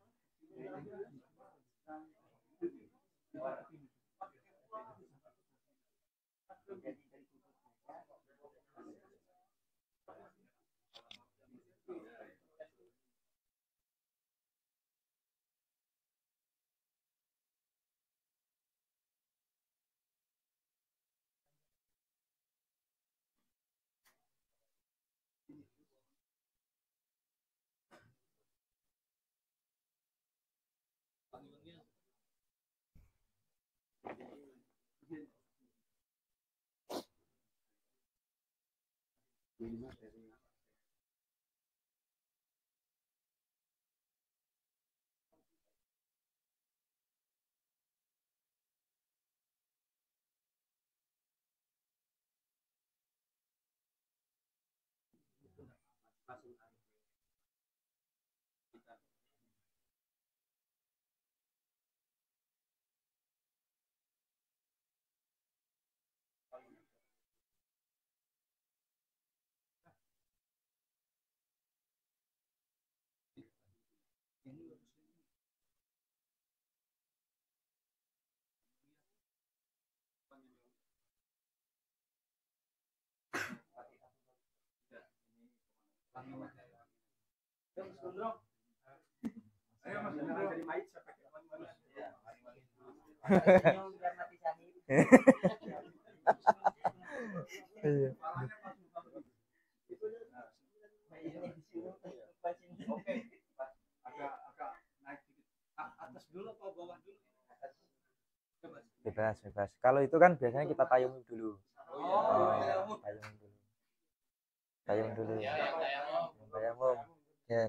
Iya. Bebas, bebas. Kalau itu kan biasanya kita tayung dulu. Tayung dulu. Tayung dulu. Tayamum. Ya.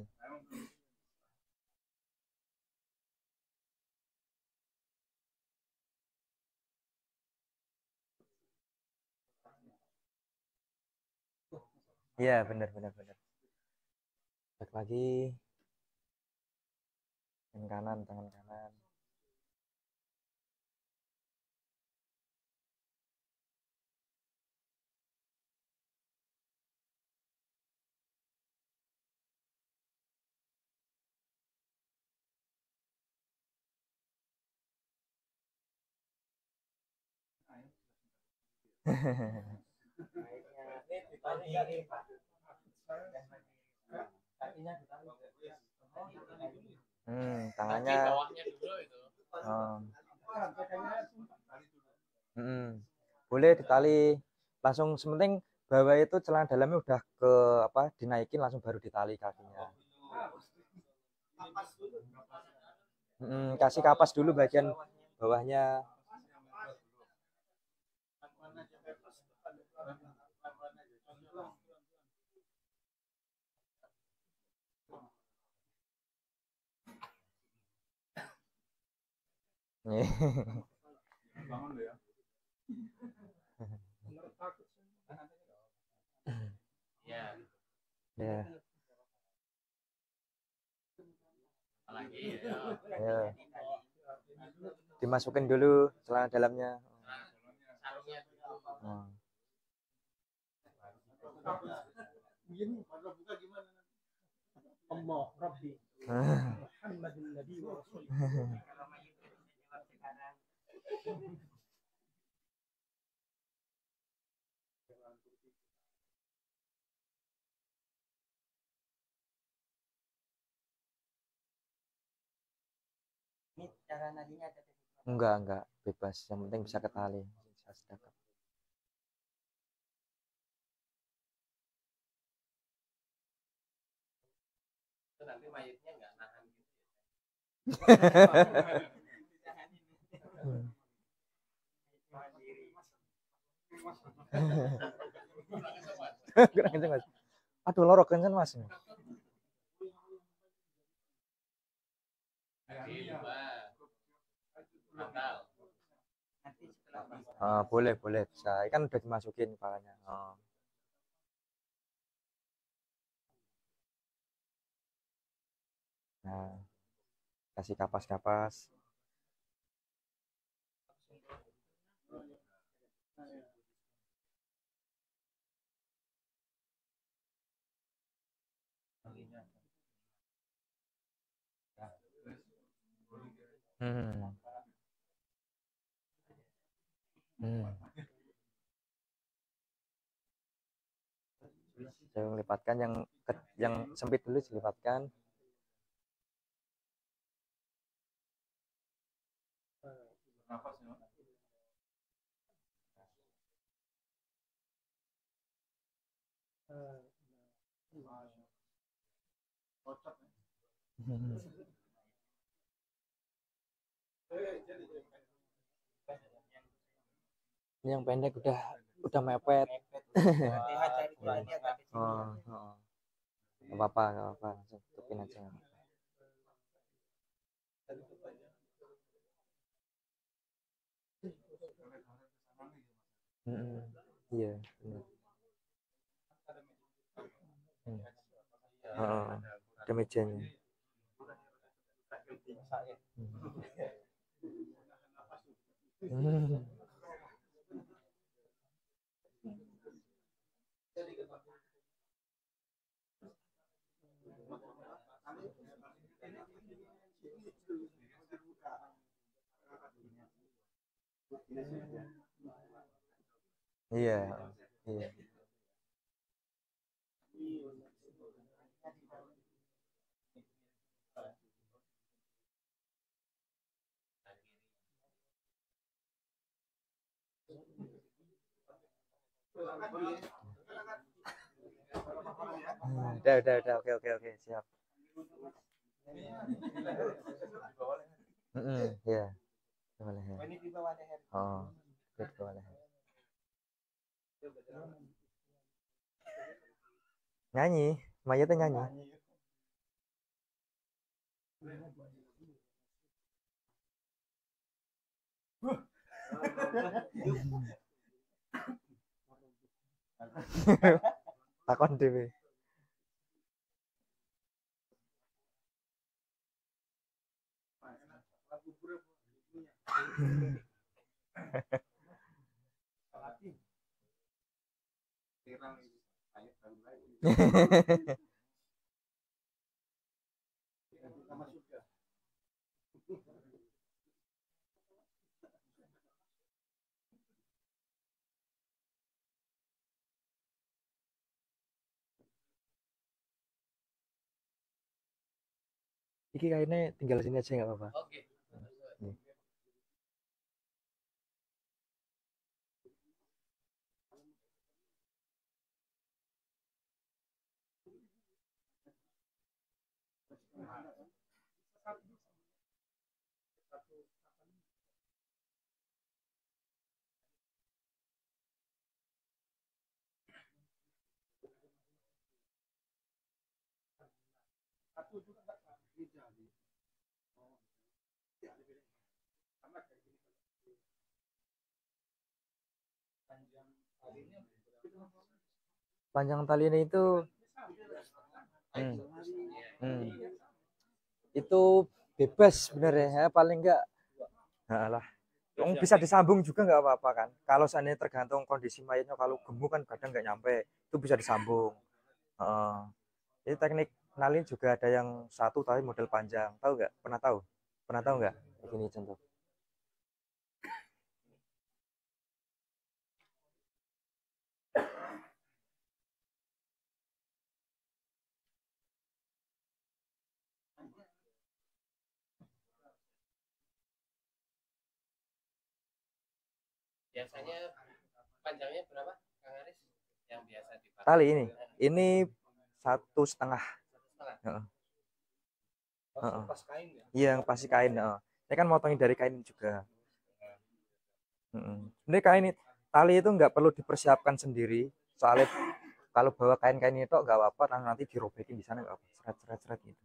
Iya, benar, benar, benar. Cek lagi. Tangan kanan, tangan kanan. Tangannya. Oh. Boleh ditali langsung, sementing bawah itu celana dalamnya udah ke apa, dinaikin langsung baru ditali kakinya. Kasih kapas dulu bagian bawahnya. Ya. Ya. Dimasukin dulu celana dalamnya. Ini cara nadinya ada Enggak, bebas. Yang penting bisa ketali. Bisa sedekap. Nanti mayatnya nggak nahan gitu. Kurang kenceng, Mas. Aduh, lorok kenceng, Mas. Boleh bisa. Kan udah dimasukin kepalanya. Nah, kasih kapas-kapas. Hmm. Hmm. Saya melipatkan yang sempit dulu dilipatkan. Ini yang pendek udah mepet. Oh, oh. Gak apa-apa, gak apa-apa. Langsung tutupin aja. Iya, benar. Oh, ada mejanya. Hmm. Iya, iya. Udah, oke, siap. Ya, boleh ya. Oh, di bawah leher. Nyanyi, mayatnya nyanyi. Takon dhewe. Iki kayaknya tinggal sini aja nggak apa-apa. Oke. Panjang talinya itu itu bebas sebenarnya ya, paling enggak lah. Bisa disambung juga nggak apa-apa kan. Kalau seandainya tergantung kondisi mayatnya, kalau gemuk kan kadang nggak nyampe, itu bisa disambung. Jadi teknik nalin juga ada yang satu tapi model panjang. Tahu nggak? Pernah tahu? Pernah tahu nggak? Ini contoh. Biasanya panjangnya berapa, Kang Aris? Yang biasa dipakai. Tali ini 1,5. Pas kain ya? Iya, yang pasti kain. Ini kan motongin dari kain juga. Ini kain tali itu nggak perlu dipersiapkan sendiri. Soalnya kalau bawa kain-kain itu nggak apa-apa, nanti dirobekin di sana nggak apa, seret gitu.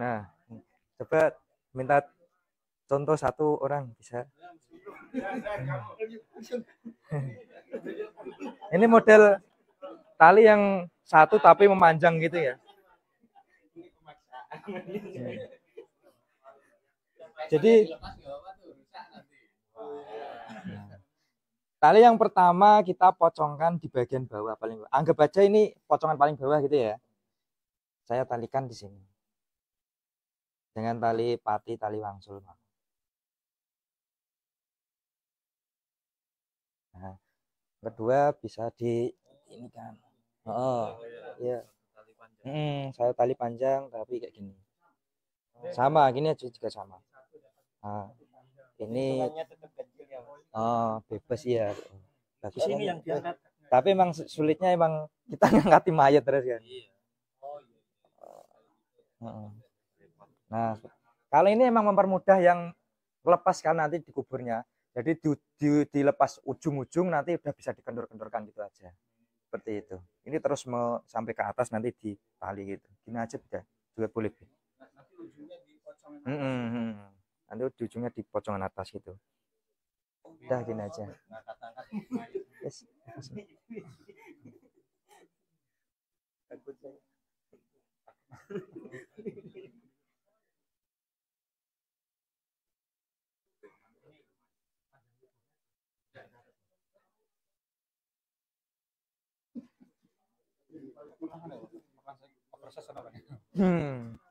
Nah, coba minta contoh satu orang bisa. Ini model tali yang satu tapi memanjang gitu ya. Jadi tali yang pertama kita pocongkan di bagian bawah paling bawah. Anggap aja ini pocongan paling bawah gitu ya. Saya talikan di sini. dengan tali pati, tali wangsul. Nah, kedua bisa di ini kan. Oh, iya. Saya tali panjang tapi kayak gini. Sama, gini aja juga sama. Nah, ini bebas ya. Bagus ini yang diangkat. Tapi emang sulitnya emang kita ngangkati mayat terus kan. Nah, kalau ini emang mempermudah yang lepas kan nanti di kuburnya. Jadi dilepas ujung-ujung nanti udah bisa dikendur-kendurkan gitu aja. Seperti itu. Ini terus mau sampai ke atas nanti di tali gitu. Gini aja juga boleh. Nanti ujungnya di pocongan. Nanti ujungnya di pocongan atas gitu. Udah gini aja. Yes.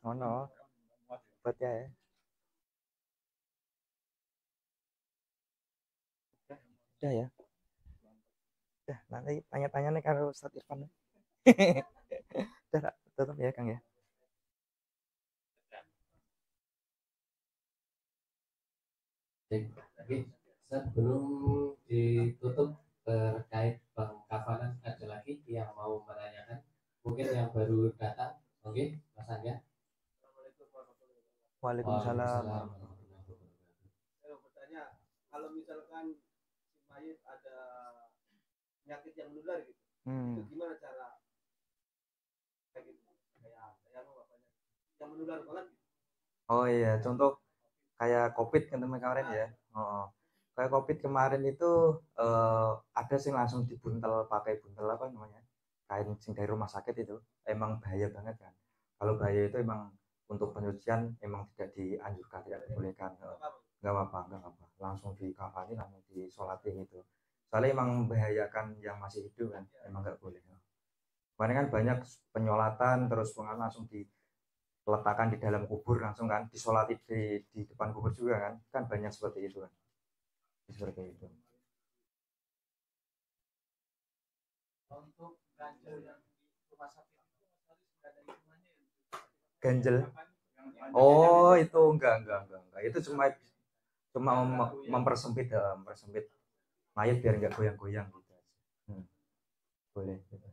Oh no. Buat ya. Udah ya. Udah, nanti tanya-tanya nih kalau Ustadz Irfan. Udah, tetap ya Kang ya. Oke, sebelum ditutup terkait pengkafanan ada lagi yang mau menanyakan, mungkin yang baru datang. Oke, Mas Angga. Waalaikumsalam. Saya mau bertanya, kalau misalkan si mayit ada penyakit yang menular gitu, itu gimana cara kayak gitu? Kayak bapaknya yang menular banget gitu. Oh iya, contoh kayak COVID kan kemarin ya. Kayak COVID kemarin itu ada sih langsung dibuntel pakai buntel apa namanya, kain sing dari rumah sakit itu. Emang bahaya banget kan. Kalau bahaya itu emang untuk penyucian emang tidak dianjurkan, tidak dibolehkan. Nggak apa-apa. Langsung dikafani, langsung disolatin gitu. Soalnya emang membahayakan yang masih hidup kan, emang nggak boleh. Kemarin kan banyak penyolatan terus langsung diletakkan di dalam kubur langsung kan, disolati di depan kubur juga kan banyak seperti itu kan. Seperti itu. Untuk ganjel yang di rumah sakit itu harus ada hitungannya ya? Ganjel. Oh, itu enggak. Itu cuma mempersempit mayat biar enggak goyang-goyang gitu. Boleh gitu.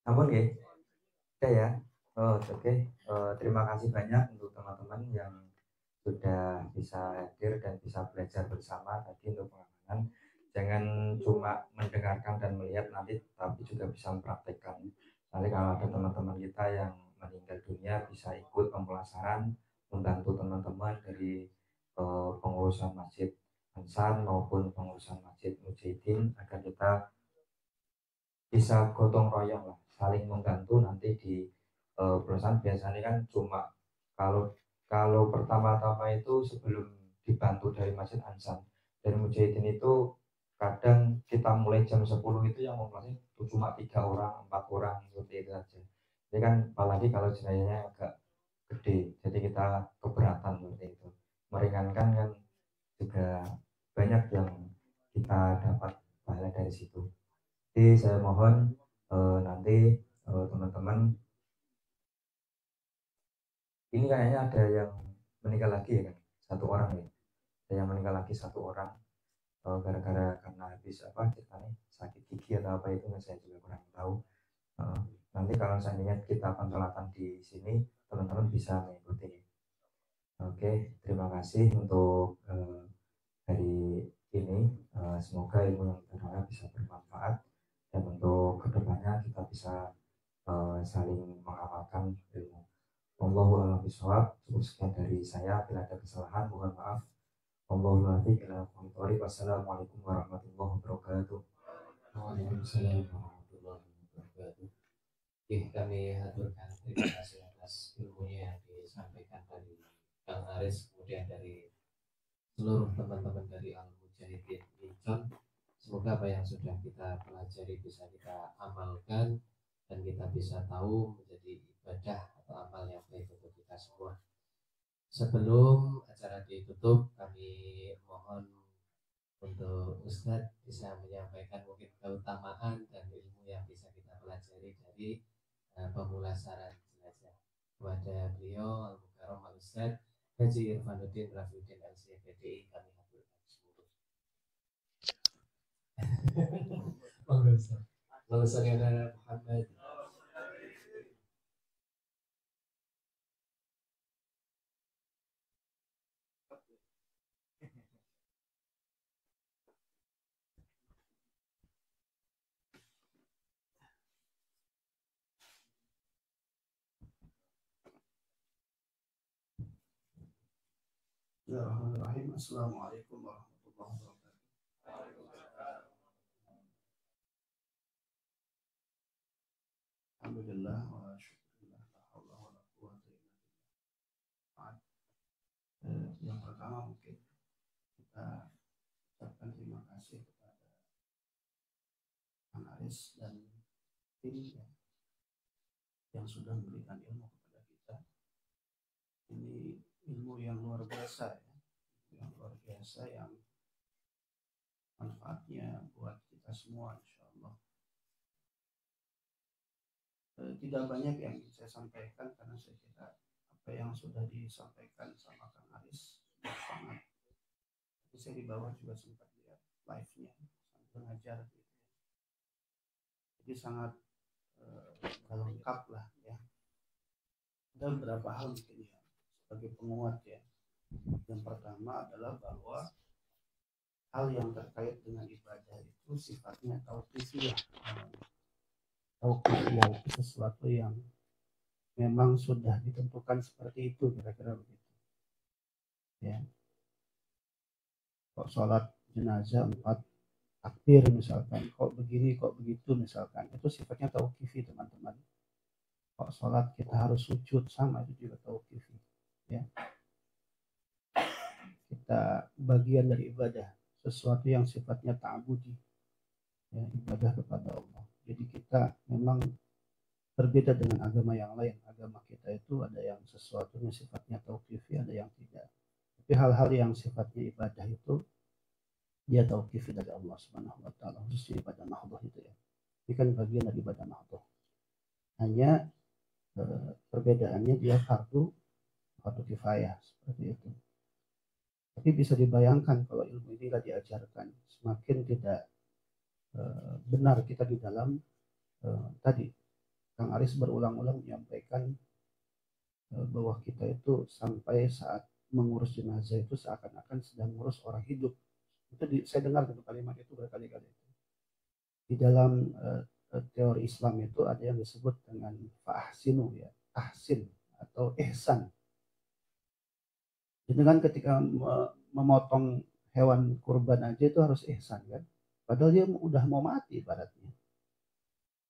Ampun nggih. Udah ya. Oke. Terima kasih banyak untuk teman-teman yang sudah bisa hadir dan bisa belajar bersama tadi untuk pengamanan. Jangan cuma mendengarkan dan melihat nanti, tapi juga bisa mempraktekkan. Nanti kalau ada teman-teman kita yang meninggal dunia bisa ikut pemulasaran, membantu teman-teman dari pengurusan Masjid Ansar maupun pengurusan Masjid Mujahidin agar kita bisa gotong royong lah, saling membantu nanti di perusahaan. Biasanya kan cuma kalau kalau pertama-tama itu sebelum dibantu dari Masjid Ansar dari Mujahidin itu kadang kita mulai jam 10 itu yang memulai itu cuma 3 orang 4 orang seperti itu aja. Jadi kan apalagi kalau jenayahnya agak gede, jadi kita keberatan seperti itu. Meringankan kan juga banyak yang kita dapat pahala dari situ. Jadi saya mohon nanti teman-teman, ini kayaknya ada yang meninggal lagi ya kan, 1 orang ya, ada yang meninggal lagi 1 orang gara-gara karena habis apa ceritanya sakit gigi atau apa itu, saya juga kurang tahu. Nanti kalau seandainya kita pensolatan di sini, teman-teman bisa mengikuti. Oke, terima kasih untuk hari ini. Semoga ilmu yang kita dapat bisa bermanfaat dan untuk kedepannya kita bisa saling mengamalkan ilmu. Wallahu a'lam bishawab. Cukup sekian dari saya. Bila ada kesalahan mohon maaf. Wallahu a'lam. Wassalamualaikum warahmatullahi wabarakatuh. Waalaikumsalam warahmatullahi wabarakatuh. Oke, kami haturkan terima kasih atas ilmunya yang disampaikan dari Kang Aris, kemudian dari seluruh teman-teman dari Al Mujahidin Incon. Semoga apa yang sudah kita pelajari bisa kita amalkan dan kita bisa tahu menjadi ibadah atau amal yang baik untuk kita semua. Sebelum acara ditutup, kami mohon untuk Ustadz bisa menyampaikan mungkin keutamaan dan ilmu yang bisa kita pelajari dari pemulasaran jenazah. Kepada beliau Al-Mukarram Al-Ustadz Haji Irfanuddin Rafiuddin LCPDI kami haturkan seluruh. Allahumma shalli ala Muhammad. Bismillahirrahmanirrahim. Assalamualaikum warahmatullahi wabarakatuh. Alhamdulillah wa syukurillah la haula wa la quwwata illa billah. Yang pertama mungkin kita ucapkan terima kasih kepada Kang Aris dan tim yang sudah memberikan ilmu kepada kita. Ini ilmu yang luar biasa ya, yang luar biasa yang manfaatnya buat kita semua insyaallah. Tidak banyak yang saya sampaikan karena saya kira apa yang sudah disampaikan sama Kang Aris sangat. Tapi saya di bawah juga sempat lihat live-nya sambil ngajar gitu ya. Jadi sangat lengkap lah ya. Ada beberapa hal mungkin ya sebagai penguat ya. Yang pertama adalah bahwa hal yang terkait dengan ibadah itu sifatnya tauqifiyah. Tauqifiyah itu sesuatu yang memang sudah ditentukan seperti itu, kira-kira begitu. Ya. Kok sholat jenazah 4 takbir misalkan, kok begini, kok begitu misalkan, itu sifatnya tauqifi teman-teman. Kok sholat kita harus sujud sama, itu juga tauqifi. Ya. Kita bagian dari ibadah, sesuatu yang sifatnya ta'budi, ya, ibadah kepada Allah. Jadi kita memang berbeda dengan agama yang lain. Agama kita itu ada yang sesuatunya sifatnya tauqifi, ada yang tidak. Tapi hal-hal yang sifatnya ibadah itu dia tauqifi dari Allah Subhanahu wa taala, khususnya ibadah mahdhah itu ya. Ini kan bagian dari ibadah mahdhah. Hanya perbedaannya dia fardu kifayah seperti itu. Tapi bisa dibayangkan kalau ilmu ini tidak diajarkan, semakin tidak benar kita di dalam tadi Kang Aris berulang-ulang menyampaikan bahwa kita itu sampai saat mengurus jenazah itu seakan-akan sedang mengurus orang hidup. Itu saya dengar kalimat itu berkali-kali. Di dalam teori Islam itu ada yang disebut dengan fa'ahsinu ya, tahsin atau ihsan. Jadi kan ketika memotong hewan kurban aja itu harus ihsan kan. Padahal dia udah mau mati ibaratnya.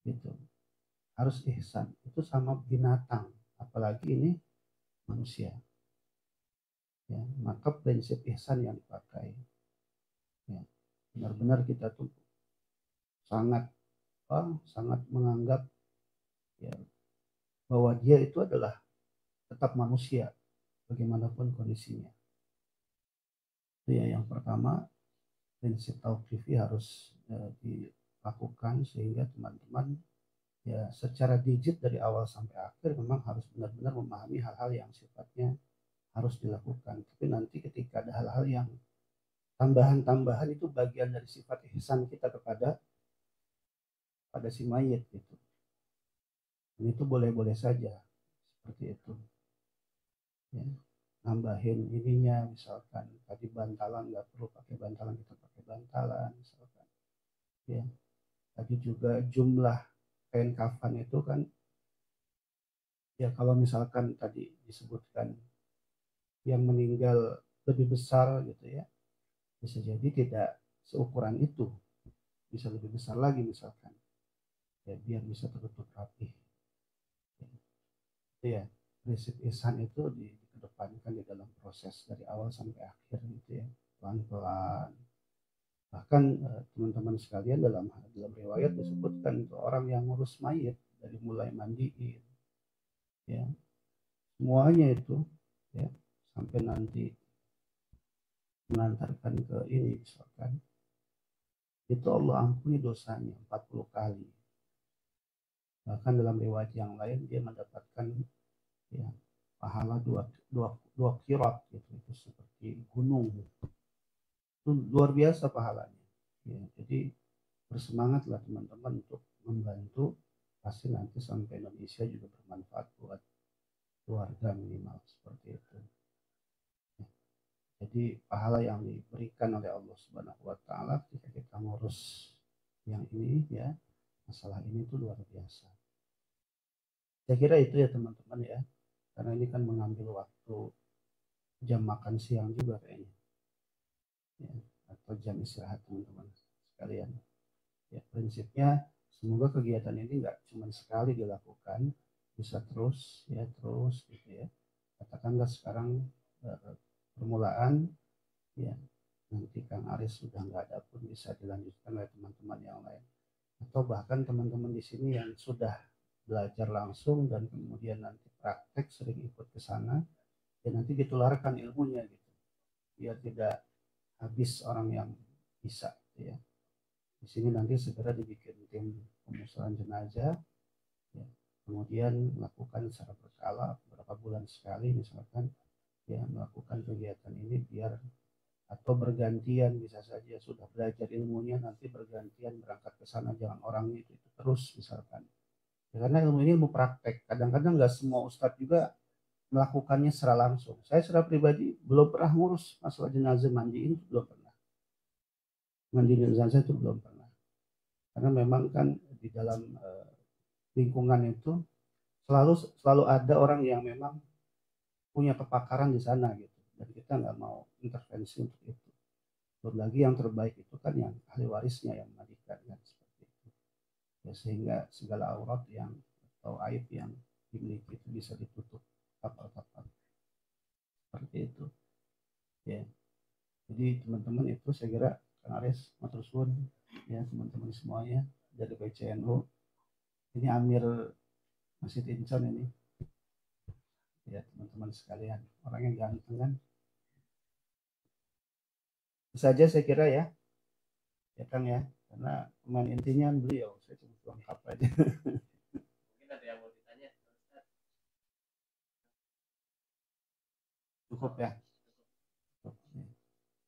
Gitu. Harus ihsan. Itu sama binatang. Apalagi ini manusia. Ya, maka prinsip ihsan yang dipakai. Ya, benar-benar kita tuh sangat menganggap ya, bahwa dia itu adalah tetap manusia. Bagaimanapun kondisinya. Itu ya yang pertama, prinsip tauqifi harus dilakukan sehingga teman-teman ya secara digit dari awal sampai akhir memang harus benar-benar memahami hal-hal yang sifatnya harus dilakukan. Tapi nanti ketika ada hal-hal yang tambahan-tambahan itu bagian dari sifat ihsan kita kepada si mayit gitu. Dan itu boleh-boleh saja seperti itu. Ya, nambahin ininya misalkan tadi bantalan nggak perlu pakai bantalan, kita pakai bantalan misalkan ya. Tadi juga jumlah kain kafan itu kan ya kalau misalkan tadi disebutkan yang meninggal lebih besar gitu ya, bisa jadi tidak seukuran itu, bisa lebih besar lagi misalkan ya biar bisa tertutup rapi ya. Itu ya prinsip ihsan itu dikedepankan di dalam proses dari awal sampai akhir gitu ya, pelan-pelan. Bahkan teman-teman sekalian dalam riwayat disebutkan itu orang yang ngurus mayit dari mulai mandiin, ya semuanya itu, ya sampai nanti mengantarkan ke ini misalkan, itu Allah ampuni dosanya 40 kali. Bahkan dalam riwayat yang lain dia mendapatkan ya pahala dua kirat gitu, itu seperti gunung, itu luar biasa pahalanya. Ya, jadi bersemangatlah teman-teman untuk membantu, pasti nanti sampai Indonesia juga bermanfaat buat keluarga minimal seperti itu. Ya, jadi pahala yang diberikan oleh Allah Subhanahu Wa Taala ketika kita ngurus yang ini ya, masalah ini tuh luar biasa. Saya kira itu ya teman-teman ya, karena ini kan mengambil waktu jam makan siang juga kayaknya, ya, atau jam istirahat teman-teman sekalian. Ya, prinsipnya semoga kegiatan ini nggak cuma sekali dilakukan, bisa terus ya, terus gitu ya. Katakanlah sekarang permulaan ya, nanti Kang Aris sudah nggak ada pun bisa dilanjutkan oleh teman-teman yang lain, atau bahkan teman-teman di sini yang sudah belajar langsung dan kemudian nanti praktek sering ikut ke sana, ya nanti ditularkan ilmunya gitu, biar tidak habis orang yang bisa gitu ya. Di sini nanti segera dibikin tim pemusnahan jenazah, ya, kemudian melakukan secara berkala beberapa bulan sekali misalkan ya, melakukan kegiatan ini biar, atau bergantian bisa saja, sudah belajar ilmunya nanti bergantian berangkat ke sana, jangan orangnya itu terus misalkan ya, karena ilmu ini ilmu praktek, kadang-kadang nggak semua ustadz juga melakukannya secara langsung. Saya secara pribadi belum pernah ngurus masalah jenazah, mandiin itu belum pernah, mandiin jenazah itu belum pernah, karena memang kan di dalam lingkungan itu selalu ada orang yang memang punya kepakaran di sana gitu, dan kita nggak mau intervensi untuk itu. Belum lagi yang terbaik itu kan yang ahli warisnya yang mandikan kan, seperti itu ya, sehingga segala aurat yang atau aib yang dimiliki itu bisa ditutup kapal-kapal seperti itu ya. Jadi teman-teman itu saya kira Kang Aris matur suwun ya, teman-teman semuanya dari PCNU. Ini Amir Masjid Insan ini ya, teman-teman sekalian, orang yang ganteng kan. Itu saja saya kira ya Kang ya, karena pemain intinya beliau, saya cuma lengkap aja. Mungkin ada yang mau ditanya, Ustaz? Cukup ya.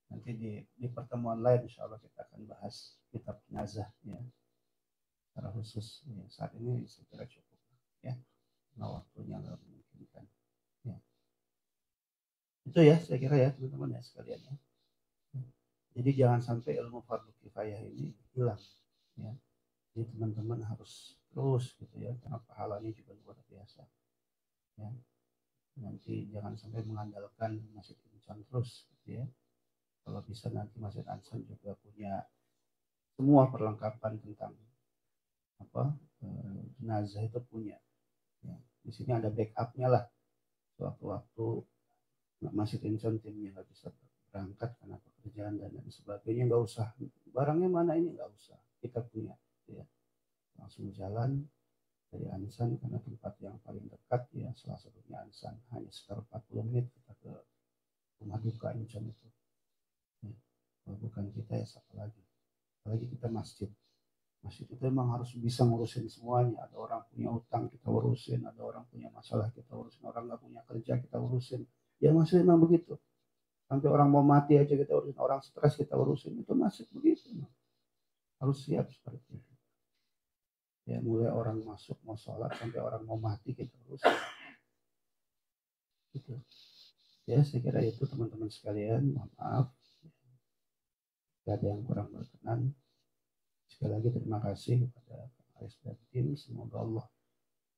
Nanti di pertemuan lain insya Allah kita akan bahas kitab jenazah ya, secara khusus ya. Saat ini saya kira cukup ya, nah waktunya nggak memungkinkan ya. Itu ya saya kira ya teman-teman ya sekalian ya. Jadi jangan sampai ilmu fardu kifayah ini hilang ya. Jadi teman-teman harus terus gitu ya, karena pahalanya juga luar biasa ya. Nanti jangan sampai mengandalkan Masjid Insan terus gitu ya. Kalau bisa nanti Masjid Ansan juga punya semua perlengkapan tentang apa jenazah itu punya ya. Di sini ada backupnya lah, waktu-waktu Masjid Insan timnya nggak bisa berangkat karena pekerjaan dan lain sebagainya, nggak usah barangnya mana ini, nggak usah, kita punya ya. Langsung jalan dari Ansan, karena tempat yang paling dekat ya salah satunya Ansan, hanya sekitar 40 menit kita ke rumah duka Insan itu ya. Kalau bukan kita ya siapa lagi, apalagi kita masjid itu memang harus bisa ngurusin semuanya. Ada orang punya utang kita urusin, ada orang punya masalah kita urusin, orang nggak punya kerja kita urusin ya, masih memang begitu. Sampai orang mau mati aja kita urusin, orang stres kita urusin, itu masih begitu. Harus siap seperti itu ya, mulai orang masuk mau sholat sampai orang mau mati kita urusin gitu ya. Saya kira itu teman-teman sekalian, mohon maaf jika ada yang kurang berkenan. Sekali lagi terima kasih kepada Aris dan tim, semoga Allah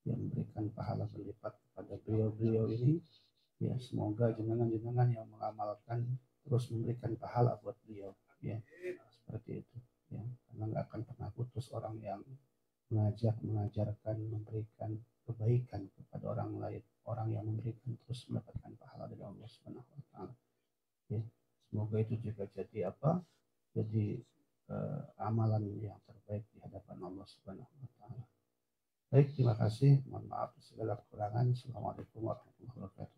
yang memberikan pahala berlipat kepada beliau-beliau ini ya. Semoga jenengan-jenengan yang mengamalkan terus memberikan pahala buat beliau ya, seperti itu ya, karena nggak akan pernah putus orang yang mengajak, mengajarkan, memberikan kebaikan kepada orang lain, orang yang memberikan terus mendapatkan pahala dari Allah Subhanahu Wa Taala ya. Semoga itu juga jadi apa, jadi amalan yang terbaik di hadapan Allah Subhanahu Wa Taala. Baik, terima kasih. Mohon maaf segala kekurangan. Assalamualaikum warahmatullahi wabarakatuh.